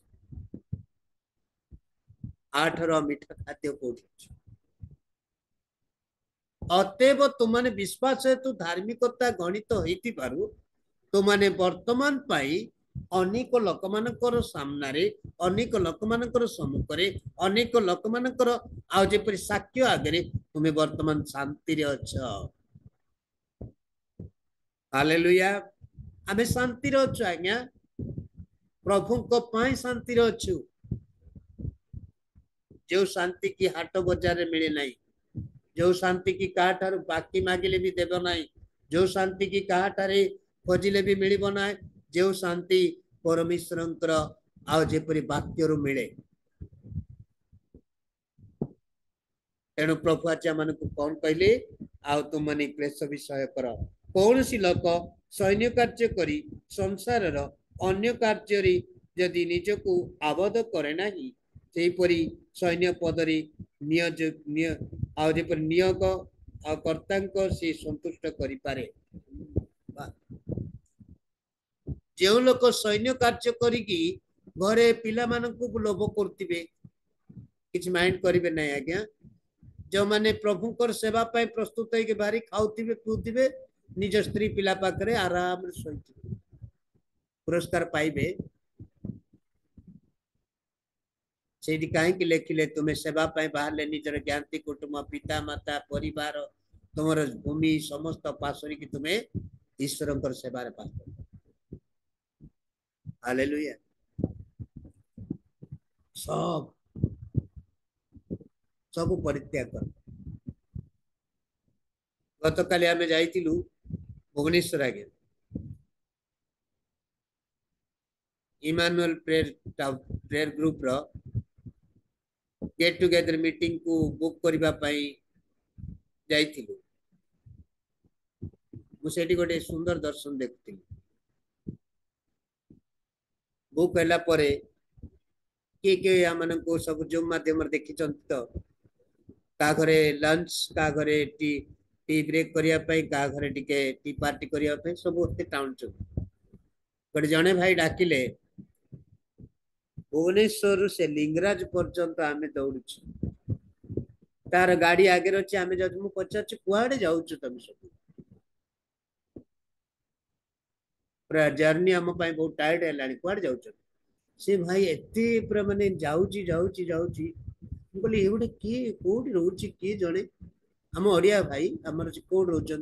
आठरु मीठा खाद्य कोठी अछि अतएव तुमने विश्वास हेतु धार्मिकता गणित होती पारु तुमने वर्तमान पाई अनेक लोक मानकर सामना रे अनेक लोक मानकर सम्मुख रे अनेक लोक मानकर आ जेपरि साक्ष्य आगे तुम्हें वर्तमान शांति रे अछ हालेलुया आमे शांति रे अछ आज्ञा प्रभु को पाई शांति रे अछु जो शांति की हाट बाजार रे मिले नहीं जो शांति की काठार बाकी मागिले भी देव ना जो शांति की काठारे खोजिले भी मिल ना जो शांति परमेश्वर आउ जेपरी वाक्य मिले तेणु प्रभु आचार्य मान को कौन कहले आउ तुम मैंने क्लेश विषय कर कौन सी लोक सैन्य कार्य करी संसार अन्य कार्य जदि निजको आबद्ध करे नहीं सेपरी सैन्य पदरी नियोग कर्ता से संतुष्ट करि पारे जो लोक सैन्य कार्य करिकी घरे पिला मानकु लोभ करथिबे किछ माइंड करिवे नहीं आज्ञा जो माने प्रभुकर सेवा पाई प्रस्तुत होइके बारी खाउथिबे पिउथिबे निज स्त्री पिला पाखरे आराम रे सोइथिबे पुरस्कार पाइबे सेठी कहीं लिखिले तुम्हें सेवा पाई बाहर निजर ज्ञाति कुटुंब पिता माता परिवार तुमर भूमि समस्त पासरी की तुम्हें ईश्वर सेवा रे पास हालेलुया सब सब परित्याग कर गत काली आमे जाइतिलु भुवनेश्वर आगे इमानुएल प्रेयर ग्रुप रो गेट टुगेदर मीटिंग को बुक करबा पई जाइतिलु मुसेटी गोटे सुंदर दर्शन देखुतिलु बुक हैला परे के आमन को सब जूम माध्यम रे देखि चंत तो का घरे लंच का घरे टी ब्रेक करिया पई का घरे टिके टी पार्टी करिया पई सब ओते टाउन च गडे जने भाई डाकिले भुवनेश्वर से लिंगराज पर्यंत आम दौड़ तार गाड़ी आगे अच्छे आम जाऊँ मुझे पचार कुआड़े जाऊँ तुम सब पूरा जर्नी आम बहुत टायर्ड है कुआड़े जाऊँ से भाई एत पूरा मानने जाऊँगी जाऊँगी जाऊँगी कहली ये गोटे किए कौटी रोच किए जड़े आम ओडिया भाई आमर कौट रोच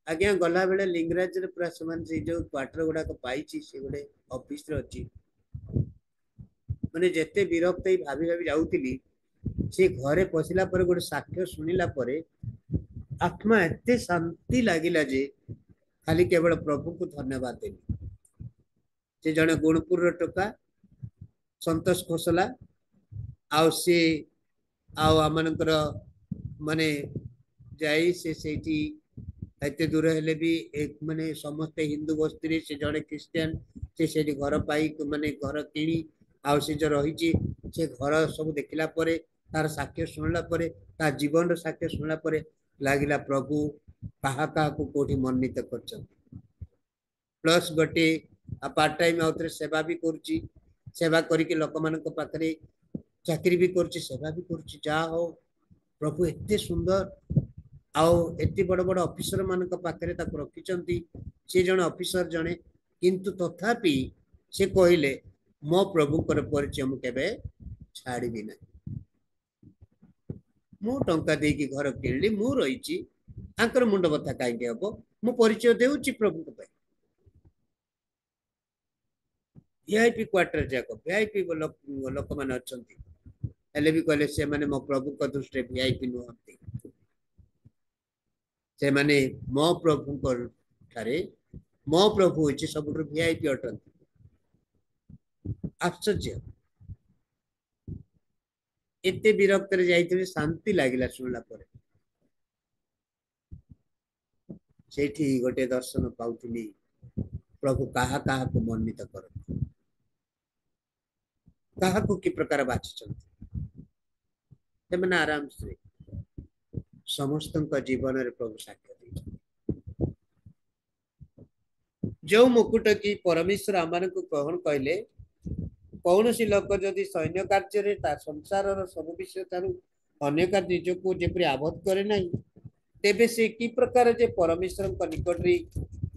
आज्ञा गला बेले लिंगराज पूरा से जो क्वार्टर गुड़ाक पाई से गोटे ऑफिस अच्छी मैंने जिते विरक्त भाभी भाभी जाऊली से घरे पशिला पर गोटे साक्ष्य शुणिला परे आत्मा एते शांति लगिला जे खाली केवल प्रभु को धन्यवाद देवी से जड़े गुणपुर टोका संतोष खोसला आउ सी आउ आमनकर माने जाई से सेठी एते दूर हेले भी एक माने समस्त हिंदू बस्ती से जड़े क्रिश्चियन से घर पाई माने घर किणी आउ से जो रही से घर सब देखला परे तार साक्ष्य शुणला परे तार जीवन साक्ष्य शुणला परे लागिला प्रभु कहा को कोठी मननीत कर प्लस गोटे पार्ट टाइम आउथरे सेवा भी करुची सेवा करके लोक मान पाखरे चाकरी भी करुची सेवा भी करुची जा हो प्रभु एते सुंदर आउ एते बड़ बड़ ऑफिसर मान पाखरे ताको रखिचंती से जने ऑफिसर जने किंतु तथापि से कहले मो प्रभु कर परिचय मुझे छाड़ी ना मु टंका देकी घर किणली मु रही आंकर मुंड बता कहीं हम मु परिचय देउची प्रभु को वीआईपी क्वार्टर जाक वीआईपी लोक मैंने अच्छा भी कहले से माने मो प्रभु का दृष्टि वीआईपी नुहति से माने मो प्रभु ठारे मो प्रभु होची सबुठ वीआईपी अटंती। आश्चर्य एते विरक्त रे जाइथिबे शांति लागिला सुनला परे सेठी गोटे दर्शन पाउथिली प्रभु काहा काहा को मन्नित कर काहा को कि प्रकार बाछिचंती ते माने आराम से समस्त जीवन रे प्रभु साक्ष्य दै जो मुकुट की परमेश्वर आमान को कहन कहले कौन सी लोक जदि सैन्य कार्य रे ता संसार रो सब विषय तारु अन्य कार्य निज को जेपरि आबद्ध करे नाही तेबे से की प्रकार जे परमेश्वर को निकट रे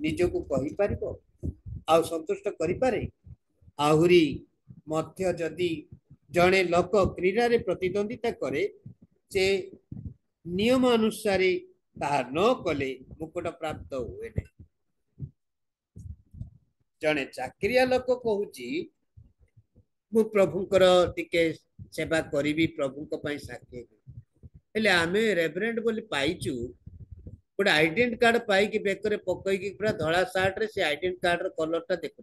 निज को कहि परिबो आ संतुष्ट करि पारे आहुरी मध्य जदि जणे लोक क्रीडा रे प्रतिद्वंदिता करे से नियम अनुसार ताहा न कले मुकुट प्राप्त हुए नहीं। जणे चाकरिया लोक कहूची मु प्रभुंकर टिके सेवा करी प्रभु साक्षी हेले आमे रेवरेंट बोली पाइचु गोटे आइडेंट कार्ड पाई बेकर पकईकी पूरा धला सार्ट रे से आइडेंट कार्ड रो कलर टा देखु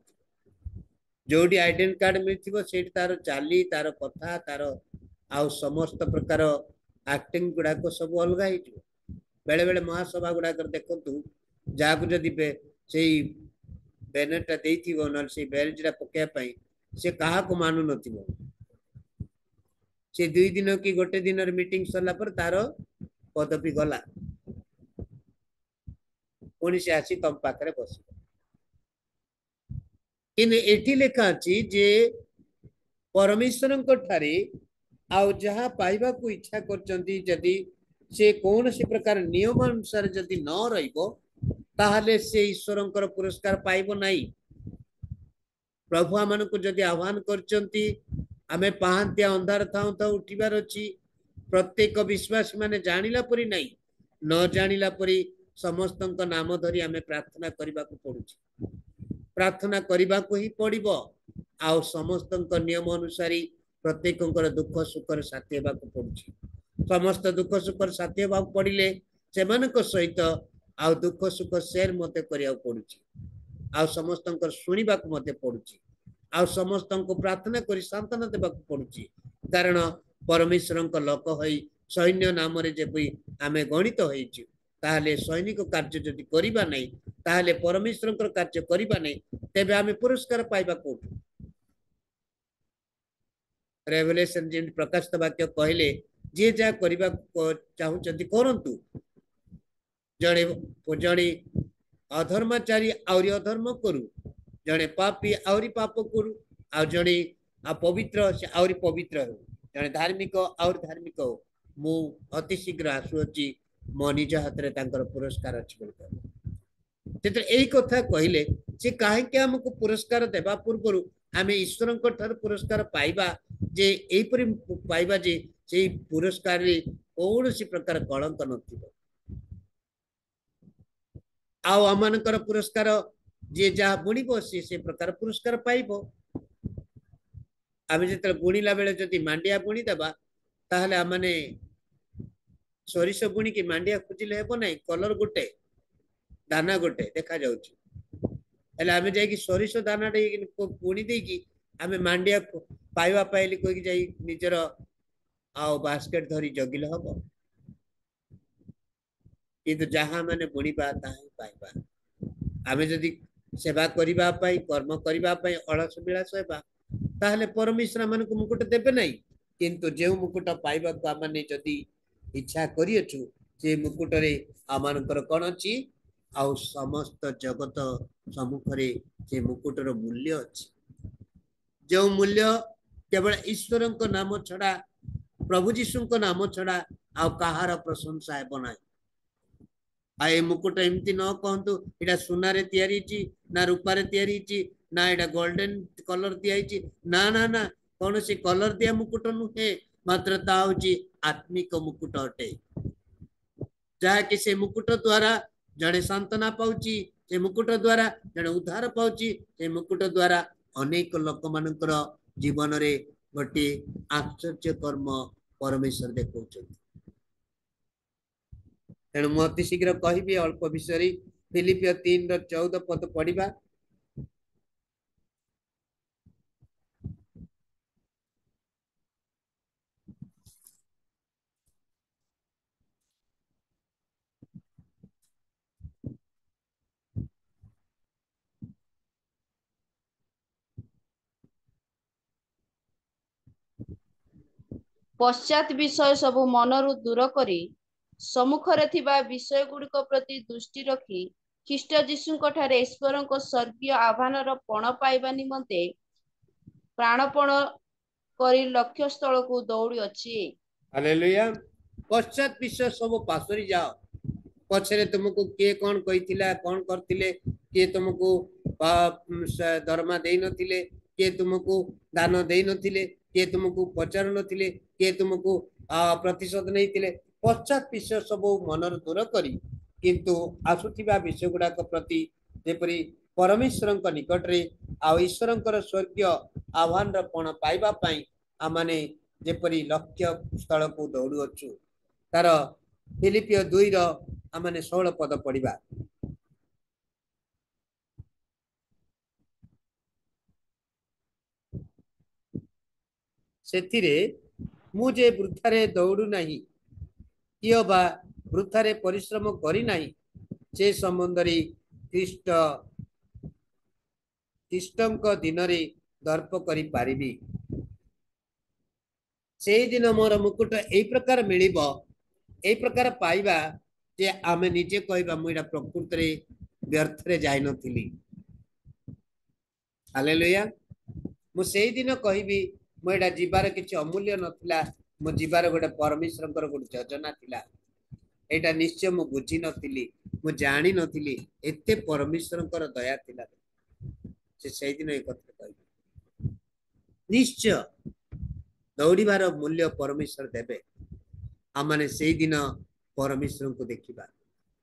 जोडी आइडेंट कार्ड मिलथिबो सेठी तार चाली तार कथा तार आउ समस्त प्रकार एक्टिंग गुडा को सब अलग हो बेले बेले महासभा गुडा देखु जहाँ जदि से बैनरटा देइथिबो न से बैनरटा पकेया पई से कहा को मानु नथिबो से 2 दिन की गोटे दिन मीटिंग सरला पर तार पदवी गला पुणी से आसी तम पाखरे बस इन एठी लेखा अछि जे परमेश्वर को ठारे आउ जहाँ पाइबा को इच्छा करचंती जदि से कौन सी प्रकार नियम अनुसार जदि न रहिबो ताहले से ईश्वरंकर पुरस्कार पाइबो नाही। प्रभु आमान को जदि आह्वान करचंती आमे पाहांतिया अंधार थाउ थाउ उठिबार अछि प्रत्येक विश्वासी माने जानिला परि नाही न जानिला परि समस्तंक नाम धरी आमे प्रार्थना करबा को पडुछि प्रार्थना करबा को ही पड़िबो आउ समस्तंक नियम अनुसारी प्रत्येकंकर दुख सुखर साथी हेबा को पडुछि समस्त दुख सुखर साथी हेबा पड़िले सेमानक सहित आउ दुख सुख शेयर मते करिया पडुछि आउ समस्तंकर सुनिबा को मते पडुछि आउ समस्तंको प्रार्थना करी सांत्वना देबा को पडुछि कारण परमेश्वरंक लोक होई सैन्य नाम रे जेपि आमे गणित होइछि ताहले सैनिक कार्य जदि करिबा नै ताहले परमेश्वरंकर कार्य करिबा नै तेबे आमे पुरस्कार पाइबा कोठु रेवलेशन जिन प्रकाशित वाक्य कहले जे जा करिबा चाहू जदि करंतु जणे जणे अधर्मचारी आउरी अधर्म करू जणे पापी आउरी पाप करू आ जणे अपवित्र से आउरी पवित्र हो जणे धार्मिक आउरी धार्मिक हो मु अति शीघ्र आसुची मो निज हाथ रे तांकर पुरस्कार अछि बोल तेतर एई कथा कहिले से काहे के हमको पुरस्कार देबा पूर्वरु आमे ईश्वरंक ठार पुरस्कार पाइबा जे एई परि पाइबा जे सेई पुरस्कार रे कौनसी प्रकार कलंक नथिबो आउ अमानकर पुरस्कार जे जहा बुणीबो से प्रकार पुरस्कार पाइबो आमे जेतल बुणीला बेले जदि मांडिया बुणी देबा ताहले आमाने सरिष बुणी की मांडिया खुजिले हेबो नै कलर गोटे दाना गोटे देखा जाउची हेले आमे जाई की सरिष दाना दे बुणी दे की आमे मांडिया पाइबा पाइली कोई जाई निजर आउ बास्केट धरी जगिले हबो किंतु जहाँ माने बुणीबा ताही पाइबा आमे जदि सेवा करिबा पाई कर्म करिबा पाई अलस बिलास हेबा ताहले परमेश्वर मान को मुकुट देबे नै किंतु जे मुकुट पाइबा को आमाने जदि इच्छा करियछु से मुकुट रे आमानकर कोन अछि आउ समस्त जगत सम्मुख रे से मुकुट रो मूल्य अछि जो मूल्य केवल ईश्वरन को नाम छड़ा प्रभु जीशु को नाम छड़ा आउ कहार प्रशंसा हेबो नै आए मुकुट एमती न कहतु इटा सुना रे तयारी ची ना रूपा रे तयारी ची ना इटा गोल्डन कलर दिया ना ना ना कौन सी कलर दिया मुकुट नुहे मात्र ता होची आत्मिक मुकुट अटे जहा कि से मुकुट द्वारा जड़े सांत्वना पाउची से मुकुट द्वारा जड़े उद्धार पाउची से मुकुट द्वारा अनेक लोक मानकर जीवन रे गोटे आश्चर्य कर्म परमेश्वर देखौछन तेणु मु अति शीघ्र कहबी अल्प विषय फिलिपियो 3:14 पद पढ़ा। पश्चात विषय सबु मनरु दूर करी सम्मुखरे थिबा विषय गुड़िक प्रति दृष्टि रखी ख्रीष्ट जीशुଙ୍କ ଠାରେ ईश्वरଙ୍କ स्वर्गीय आह्वानर पण पाइबा निमंते प्राणपण करी लक्ष्य स्थल को दौड़ी अछि। हालेलुया। पश्चात विषय सब पासरी जाओ। पछरे तुमको किए कौन कही कौन करथिले, किए तुमको दरमा देई नथिले, किए तुमको दान देई नथिले, किए तुमको पचार नथिले, किए तुमको प्रतिशोध नहीं थिले। पश्चात विषय सब मनर दूर करी किंतु आसुथिबा विषय गुड़ाक प्रति जेपरी परमेश्वर निकट रे आ ईश्वर स्वर्गीय आह्वान पण पाइबा पई आमाने जेपरी लक्ष्य स्थल को दौड़ू अच्छु। तार फिलिपियो 2 आमाने 16 पद पढ़ा। सेथिरे मुझे वृथारे दौड़ू नहीं कियो बा वृथारे परिश्रम करी नहीं से संबंधरी ख्रीष्टଙ୍କ दिनरे दर्प करी पारिबी। से दिन मोर मुकुट ए प्रकार मिलिबो, ए प्रकार पाइबा जे आमे निजे कहबा मुइडा प्रकृति रे व्यर्थ रे जाई नथिली। हालेलुया। मु सेई दिन कहबी मुइडा जीवार किछि अमूल्य नथिला, मु जीवार गोटे परमेश्वरंकर गोटे योजना थिला। एटा निश्चय मु बुझी नथिली, मु जानी नथिली एते परमेश्वरंकर दया थिला। से सेई दिन ए कथा कहबी निश्चय दौड़ीबार मूल्य परमेश्वर देवे। आमने से दिन परमेश्वर को देखा।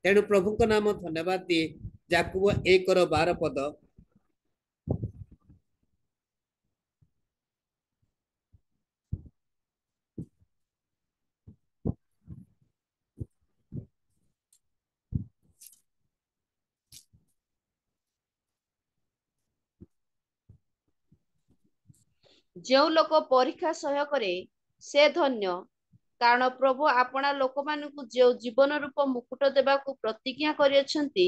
तेणु प्रभु को नाम धन्यवाद दिए। याकूब 1:12 पद जो लोक परीक्षा सह्य करे से धन्य, कारण प्रभु आपना लोक मानकु जो जीवन रूप मुकुट देवा को प्रतिज्ञा करियछंती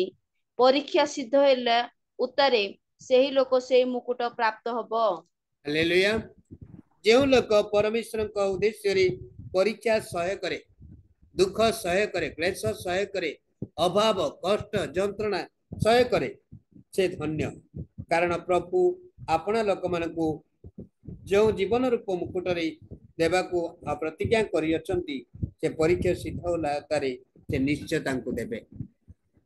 परीक्षा सिद्ध हेला उतारे सेही लोक से मुकुट प्राप्त हबो। हालेलुया। जो लोक परमेश्वर का उद्देश्य रे परीक्षा सह्य करे, दुख सह्य करे, क्लेश सह्य करे, अभाव कष्ट जंत्रणा सह्य करे से धन्य, कारण प्रभु आपना लोक मानकु जो जीवन रूप मुकुट रे देवा को प्रतिज्ञा करियछंती से परीक्षा सिद्ध होला तारे से निश्चय तांको देबे।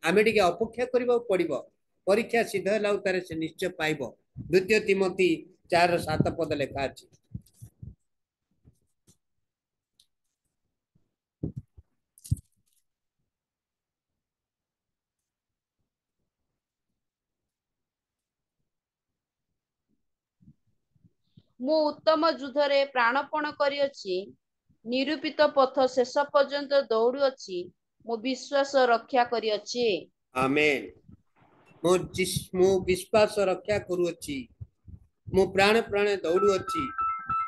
आमे टिके अपेक्षा करबा पड़िबो, परीक्षा सिद्ध होला तारे से निश्चय पाइबो। 2 तिमोथी 4:7 पद लेखा अछि। मु उत्तम युद्ध रे प्राणपण करियछि, निरूपित पथ शेष पर्यंत दौड़ू अछि, मु विश्वास रक्षा करियछि। आमेन। मु विश्वास रक्षा करूअछि, मु प्राण प्राण दौड़ू अछि,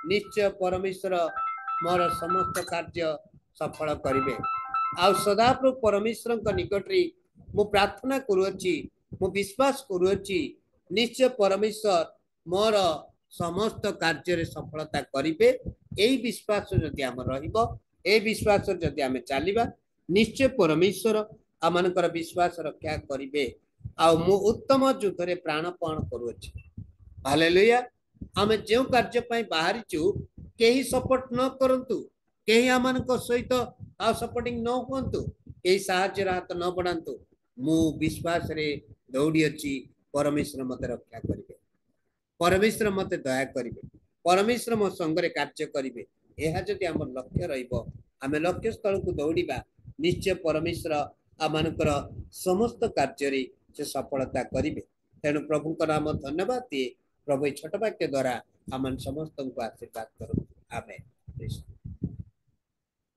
निश्चय परमेश्वर मोर समस्त कार्य सफल करिवे। आ सदाप्रभु परमेश्वर का निकट रे मु प्रार्थना करूअछि, मु विश्वास करूअछि, निश्चय परमेश्वर मोर समस्त कार्य रे सफलता करिवे। एई विश्वास जदि हम रहिबो, ए विश्वास जदि हम चालिबा, निश्चय परमेश्वर आमनकर विश्वास रक्षा करिवे। आ मु उत्तम युद्ध रे प्राणपण करूअछि। हालेलुया। आमे जो कार्य पई बाहरिचु केही सपोर्ट न करंतु, केही आमनको सहित आ सपोर्टिंग न होंतु, केही साहाय्य हाथ न बढ़ांतु, मु विश्वास रे दौड़ी अछि, परमेश्वर मते रक्षा करिवे, परमेश्वर मते दया करिवे, परमेश्वर मो संगरे कार्य करिवे। एहा जदि हमर लक्ष्य रहिबो, आमे लक्ष्य स्थल को दौड़ीबा, निश्चय परमेश्वर आमनकर समस्त कार्य रे से सफलता करिवे। तेणु प्रभु को नाम धन्यवाद दिए। प्रभु छोट वाक्य द्वारा आमन समस्त को आशीर्वाद करू। आमेन।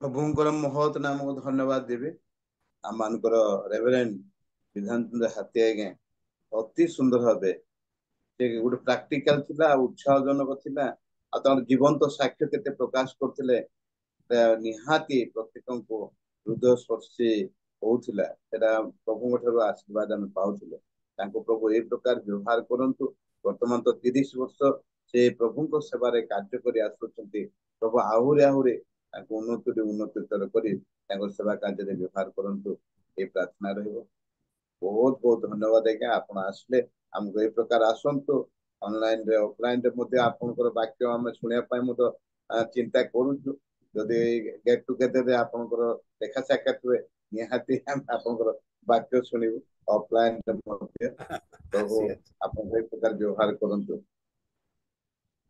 प्रभुଙ୍କର ମହତ ନାମକୁ ଧନ୍ୟବାଦ ଦେବେ। आम मानकर रेवरेंड विधान चंद्र हाथी आज्ञा अति सुंदर भावे से गोटे प्राक्टिकल थिला उत्साहजनक थिला जीवंत साक्ष्य केते प्रकाश करथिले निहाती प्रत्येक को हृदय स्पर्शी होउथिला सेटा प्रभु ठाରୁ आशीर्वाद हम पाउथिले तांको प्रभु ए प्रकार व्यवहार करंतु वर्तमान तो 30 वर्ष से प्रभु को सेवा रे कार्य करि आसुछंती प्रभु आहुरे आहुरे तांको उन्नति करी तांको सेवा कार्य रे व्यवहार करंतु ए प्रार्थना रहइबो बहुत बहुत धन्यवाद आज्ञा आपण आसले हमको ए प्रकार आसंतु ऑनलाइन रे ऑफलाइन रे मध्ये आपनकर वाक्य हम सुनिया पाए मतो चिंता करूछु जदि गेट टुगेदर रे आपनकर देखा साक्षात हुए निहाती हम आपनकर वाक्य सुनिबु ऑफलाइन रे मध्ये प्रभु आपन ए प्रकार व्यवहार करंतु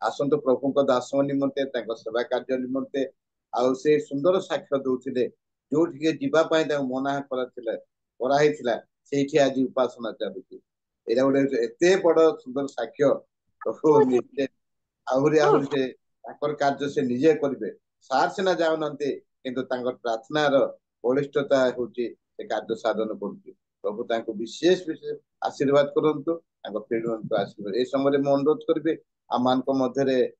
आसंतु प्रभु को दास निमंते तांको सेवा कार्य निमंते आ से सुंदर साक्ष्य दउथिले जोठी के जीवा पाए ता मना करथिले कराइथिला सेठी आज उपासना चालुची एरा गोटे एते बड़ सुंदर साक्ष्य प्रभु निश्चय आहुरी आहुरी से ताकर कार्य से निजे करिवे सार सेना जाउ नंते किंतु तांकर प्रार्थना रो बलिष्ठता होची से कार्य साधन करूची प्रभु तांको विशेष विशेष आशीर्वाद करंतु तांको पीढ़ी आशीर्वाद ए समय में अनुरोध करिवे आमान को मध्य